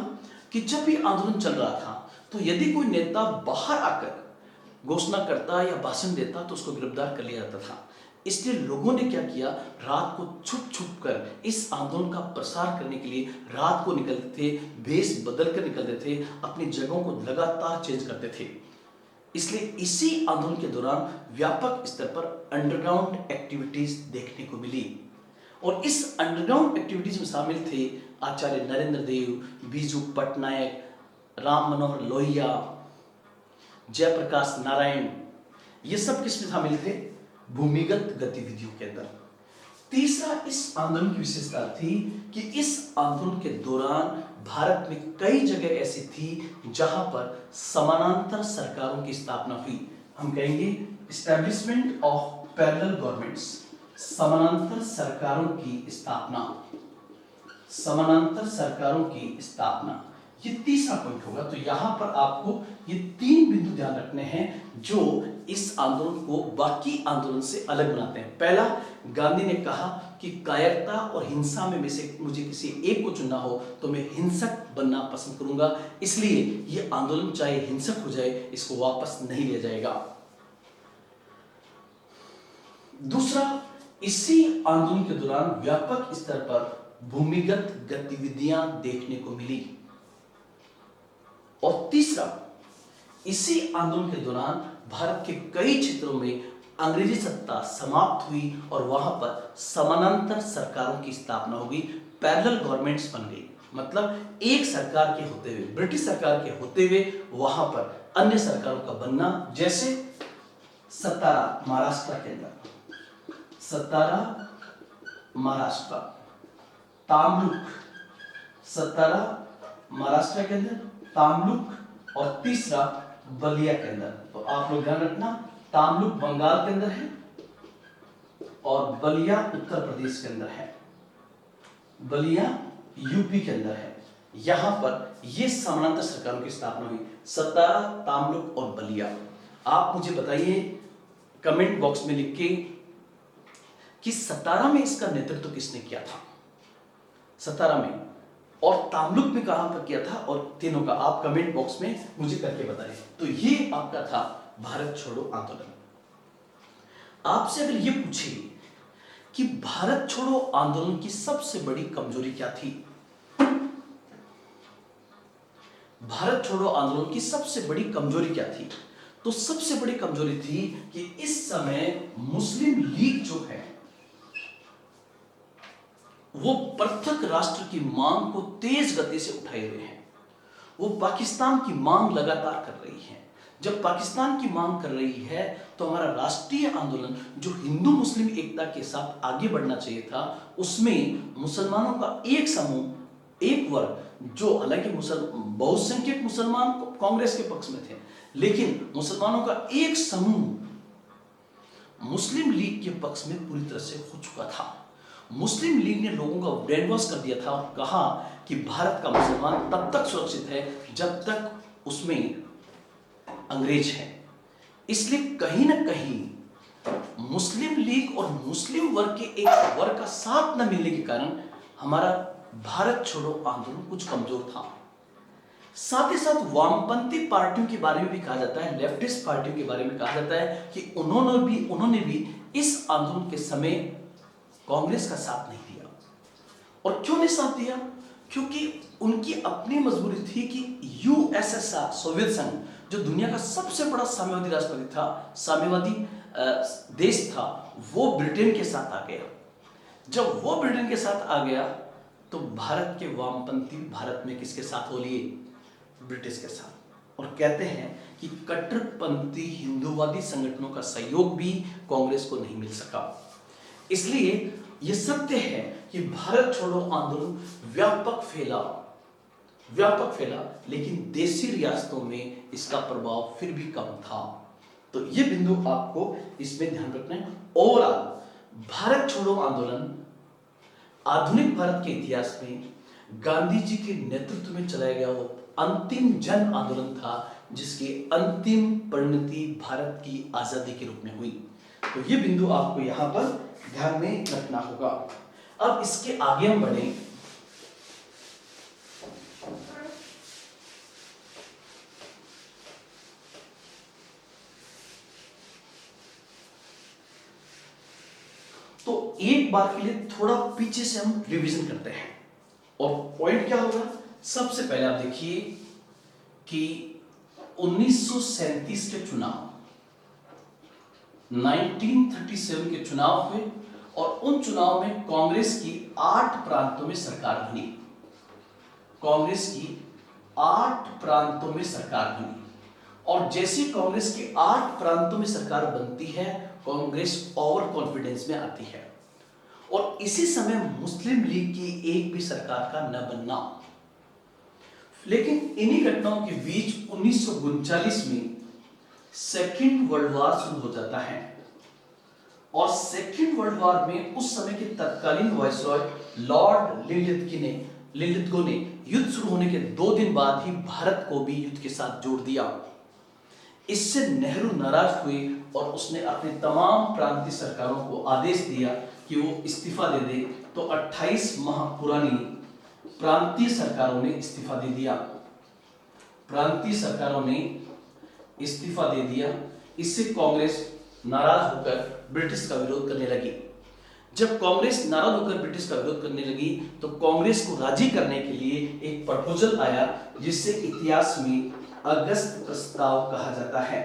कि जब भी आंदोलन चल रहा था, तो यदि कोई नेता बाहर आकर घोषणा करता या भाषण देता तो उसको गिरफ्तार कर लिया जाता था। इसलिए लोगों ने क्या किया, रात को छुप छुप कर इस आंदोलन का प्रसार करने के लिए रात को निकलते थे, भेष बदल कर निकलते थे, अपनी जगहों को लगातार चेंज करते थे। इसलिए इसी आंदोलन के दौरान व्यापक स्तर पर अंडरग्राउंड एक्टिविटीज देखने को मिली, और इस अंडरग्राउंड एक्टिविटीज में शामिल थे आचार्य नरेंद्र देव, बीजू पटनायक, राम मनोहर लोहिया, जयप्रकाश नारायण। ये सब किसमें शामिल थे? भूमिगत गतिविधियों के अंदर। तीसरा, इस आंदोलन की विशेषता थी कि इस आंदोलन के दौरान भारत में कई जगह ऐसी थी जहां पर समानांतर सरकारों की स्थापना हुई। हम कहेंगे एस्टैब्लिशमेंट ऑफ पैरेलल गवर्नमेंट्स, समानांतर सरकारों की स्थापना, समानांतर सरकारों की स्थापना। ये तीसरा पॉइंट होगा। तो यहां पर आपको ये 3 बिंदु ध्यान रखने हैं जो इस आंदोलन को बाकी आंदोलन से अलग बनाते हैं। पहला, गांधी ने कहा कि कायरता और हिंसा में से मुझे किसी एक को चुनना हो तो मैं हिंसक बनना पसंद करूंगा, इसलिए ये आंदोलन चाहे हिंसक हो जाए, इसको वापस नहीं लिया जाएगा। दूसरा, इसी आंदोलन के दौरान व्यापक स्तर पर भूमिगत गतिविधियां देखने को मिली। और तीसरा, इसी आंदोलन के दौरान भारत के कई क्षेत्रों में अंग्रेजी सत्ता समाप्त हुई और वहां पर समानांतर सरकारों की स्थापना हो गई, पैरेलल गवर्नमेंट्स बन गई। मतलब एक सरकार के होते हुए, ब्रिटिश सरकार के होते हुए वहां पर अन्य सरकारों का बनना, जैसे सतारा महाराष्ट्र के अंदर, सतारा महाराष्ट्र, तामलुक, सतारा महाराष्ट्र के अंदर, तामलुक, और तीसरा बलिया के अंदर। तो आप लोग ध्यान रखना, तामलुक बंगाल के अंदर है और बलिया उत्तर प्रदेश के अंदर है, बलिया यूपी के अंदर है। यहां पर ये समानांतर सरकारों की स्थापना हुई, सतारा, तामलुक और बलिया। आप मुझे बताइए कमेंट बॉक्स में लिख के कि 17 में इसका नेतृत्व किसने किया था, 17 में, और तामलुक में कहां पर किया था, और तीनों का आप कमेंट बॉक्स में मुझे करके बताएं। तो ये आपका था भारत छोड़ो आंदोलन। आपसे अगर ये पूछे कि भारत छोड़ो आंदोलन की सबसे बड़ी कमजोरी क्या थी, भारत छोड़ो आंदोलन की सबसे बड़ी कमजोरी क्या थी, तो सबसे बड़ी कमजोरी थी कि इस समय मुस्लिम लीग जो है वो पृथक राष्ट्र की मांग को तेज गति से उठाए हुए हैं। वो पाकिस्तान की मांग लगातार कर रही है। जब पाकिस्तान की मांग कर रही है तो हमारा राष्ट्रीय आंदोलन जो हिंदू मुस्लिम एकता के साथ आगे बढ़ना चाहिए था, उसमें मुसलमानों का एक समूह, एक वर्ग, जो हालांकि बहुसंख्यक मुसलमान कांग्रेस के पक्ष में थे, लेकिन मुसलमानों का एक समूह मुस्लिम लीग के पक्ष में पूरी तरह से हो चुका था। मुस्लिम लीग ने लोगों का ब्रेन वॉश कर दिया था और कहा कि भारत का मुसलमान तब तक सुरक्षित है जब तक उसमें अंग्रेज है। इसलिए कहीं ना कहीं मुस्लिम लीग और मुस्लिम वर्ग के एक वर्ग का साथ न मिलने के कारण हमारा भारत छोड़ो आंदोलन कुछ कमजोर था। साथ ही साथ वामपंथी पार्टियों के बारे में भी कहा जाता है, लेफ्टिस्ट पार्टियों के बारे में कहा जाता है कि उन्होंने भी इस आंदोलन के समय कांग्रेस का साथ नहीं दिया। और क्यों नहीं साथ दिया? क्योंकि उनकी अपनी मजबूरी थी कि यूएसएसआर, सोवियत संघ, जो दुनिया का सबसे बड़ा साम्यवादी राष्ट्रपति था, साम्यवादी देश था, वो ब्रिटेन के साथ आ गया। जब वो ब्रिटेन के साथ आ गया तो भारत के वामपंथी भारत में किसके साथ हो लिए? ब्रिटिश के साथ। और कहते हैं कि कट्टरपंथी हिंदूवादी संगठनों का सहयोग भी कांग्रेस को नहीं मिल सका। इसलिए यह सत्य है कि भारत छोड़ो आंदोलन व्यापक फैला, लेकिन देशी रियासतों में इसका प्रभाव फिर भी कम था। तो यह बिंदु आपको इसमें ध्यान रखना है। ओवरऑल भारत छोड़ो आंदोलन आधुनिक भारत के इतिहास में गांधी जी के नेतृत्व में चलाया गया वो अंतिम जन आंदोलन था, जिसकी अंतिम परिणति भारत की आजादी के रूप में हुई। तो ये बिंदु आपको यहां पर ध्यान में रखना होगा। अब इसके आगे हम बढ़े। तो एक बार के लिए थोड़ा पीछे से हम रिवीजन करते हैं और पॉइंट क्या होगा। सबसे पहले आप देखिए कि 1937 के चुनाव, 1937 के चुनाव हुए और उन चुनाव में कांग्रेस की 8 प्रांतों में सरकार बनी। कांग्रेस की 8 प्रांतों में सरकार बनी और जैसे कांग्रेस की 8 प्रांतों में सरकार बनती है, कांग्रेस ओवर कॉन्फिडेंस में आती है और इसी समय मुस्लिम लीग की एक भी सरकार का न बनना। लेकिन इन्हीं घटनाओं के बीच 1939 में सेकेंड वर्ल्ड वॉर शुरू हो जाता है और सेकेंड वर्ल्ड वॉर में उस समय के तत्कालीन वायसरॉय लॉर्ड लिलिथगो ने युद्ध शुरू होने के 2 दिन बाद ही भारत को भी युद्ध के साथ जोड़ दिया। इससे नेहरू नाराज हुए और उसने अपने तमाम प्रांतीय सरकारों को आदेश दिया कि वो इस्तीफा दे दे। तो 28 माह पुरानी प्रांतीय सरकारों ने इस्तीफा दे दिया। प्रांतीय सरकारों ने इस्तीफा दे दिया। इससे कांग्रेस नाराज होकर ब्रिटिश का विरोध करने लगी। जब कांग्रेस नाराज होकर ब्रिटिश का विरोध करने लगी तो कांग्रेस को राजी करने के लिए एक प्रपोजल आया, जिससे इतिहास में अगस्त प्रस्ताव कहा जाता है।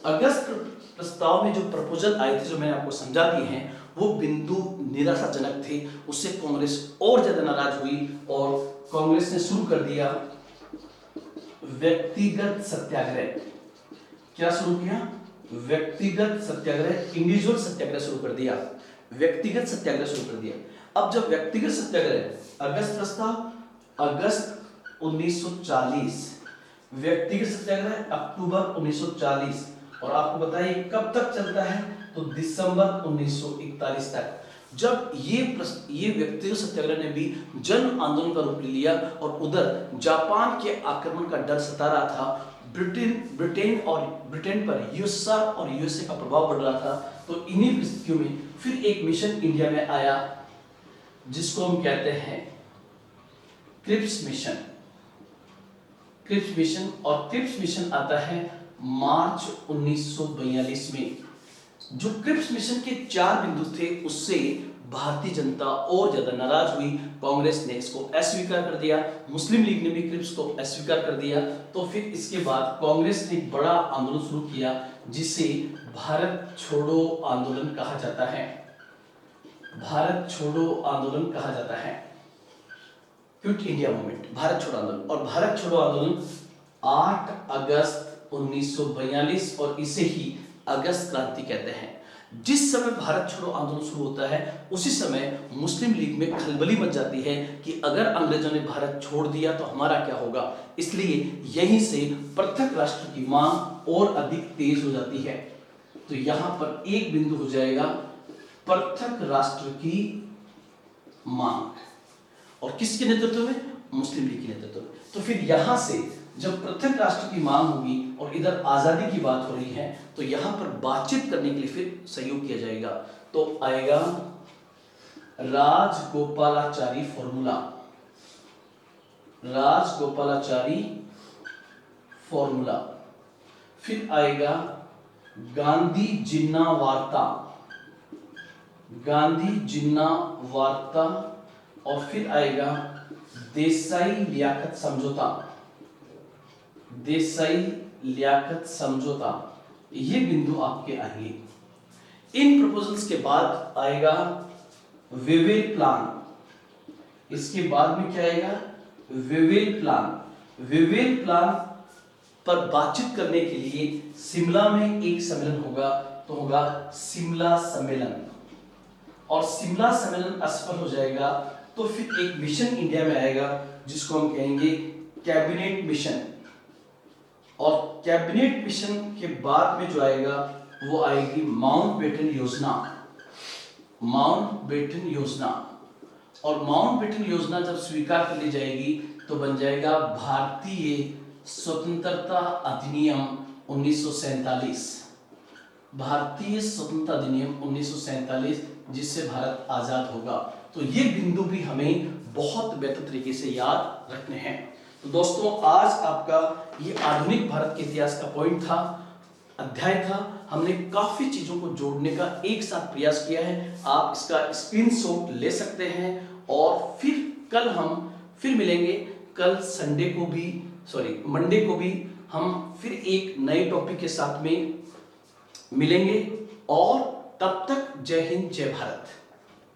अगस्त प्रस्ताव में जो प्रपोजल आए थे, जो मैंने आपको समझा दिए हैं, वो बिंदु निराशाजनक थे। उससे कांग्रेस और ज्यादा नाराज हुई और कांग्रेस ने शुरू कर दिया व्यक्तिगत सत्याग्रह। क्या शुरू किया? व्यक्तिगत सत्याग्रह, इंडिविजुअल सत्याग्रह शुरू कर दिया। व्यक्तिगत सत्याग्रह शुरू कर दिया। अब जब व्यक्तिगत सत्याग्रह, अगस्त प्रस्ताव अगस्त 1940, व्यक्तिगत सत्याग्रह अक्टूबर 1940 और आपको बताइए कब तक चलता है? तो दिसंबर 1941 तक। जब ये व्यक्तिगत सत्याग्रह ने भी जन आंदोलन का रूप ले लिया और उधर जापान के आक्रमण का डर सता रहा था, ब्रिटेन पर यूएसएसआर और यूएसए का प्रभाव बढ़ रहा था। तो इन्हीं परिस्थितियों में फिर एक मिशन इंडिया में आया जिसको हम कहते हैं क्रिप्स मिशन। क्रिप्स मिशन, और क्रिप्स मिशन आता है मार्च 1942 में। जो क्रिप्स मिशन के 4 बिंदु थे उससे भारतीय जनता और ज्यादा नाराज हुई। कांग्रेस ने इसको अस्वीकार कर दिया, मुस्लिम लीग ने भी क्रिप्स को अस्वीकार कर दिया। तो फिर इसके बाद कांग्रेस ने बड़ा आंदोलन शुरू किया जिसे भारत छोड़ो आंदोलन कहा जाता है। भारत छोड़ो आंदोलन कहा जाता है, क्विट इंडिया मूवमेंट, भारत छोड़ो आंदोलन। और भारत छोड़ो आंदोलन 8 अगस्त 1942 और इसे ही अगस्त क्रांति कहते हैं। जिस समय भारत छोड़ो आंदोलन शुरू होता है उसी समय मुस्लिम लीग में खलबली मच जाती है कि अगर अंग्रेजों ने भारत छोड़ दिया तो हमारा क्या होगा। इसलिए यहीं से पृथक राष्ट्र की मांग और अधिक तेज हो जाती है। तो यहां पर एक बिंदु हो जाएगा पृथक राष्ट्र की मांग, और किसके नेतृत्व में? मुस्लिम लीग के नेतृत्व में। तो फिर यहां से जब पृथक राष्ट्र की मांग होगी और इधर आजादी की बात हो रही है तो यहां पर बातचीत करने के लिए फिर सहयोग किया जाएगा। तो आएगा राजगोपालाचारी फॉर्मूला। राजगोपालाचारी फॉर्मूला। फिर आएगा गांधी जिन्ना वार्ता। गांधी जिन्ना वार्ता। और फिर आएगा देसाई लियाकत समझौता। देसाई लियाकत समझौता। ये बिंदु आपके आएंगे। इन प्रपोजल्स के बाद आएगा वेवेल प्लान। इसके बाद में क्या आएगा? Wavell plan. वेवेल प्लान पर बातचीत करने के लिए शिमला में एक सम्मेलन होगा, तो होगा शिमला सम्मेलन। और शिमला सम्मेलन असफल हो जाएगा तो फिर एक मिशन इंडिया में आएगा जिसको हम कहेंगे कैबिनेट मिशन। और कैबिनेट मिशन के बाद में जो आएगा वो आएगी माउंटबेटन योजना। माउंटबेटन योजना। और माउंटबेटन योजना जब स्वीकार कर ली जाएगी तो बन जाएगा भारतीय स्वतंत्रता अधिनियम 1947। भारतीय स्वतंत्रता अधिनियम 1947 जिससे भारत आजाद होगा। तो ये बिंदु भी हमें बहुत बेहतर तरीके से याद रखने हैं। तो दोस्तों आज आपका ये आधुनिक भारत के इतिहास का पॉइंट था, अध्याय था। हमने काफी चीजों को जोड़ने का एक साथ प्रयास किया है। आप इसका स्क्रीनशॉट ले सकते हैं और फिर कल हम फिर मिलेंगे। कल मंडे को भी हम फिर एक नए टॉपिक के साथ में मिलेंगे। और तब तक जय हिंद, जय भारत।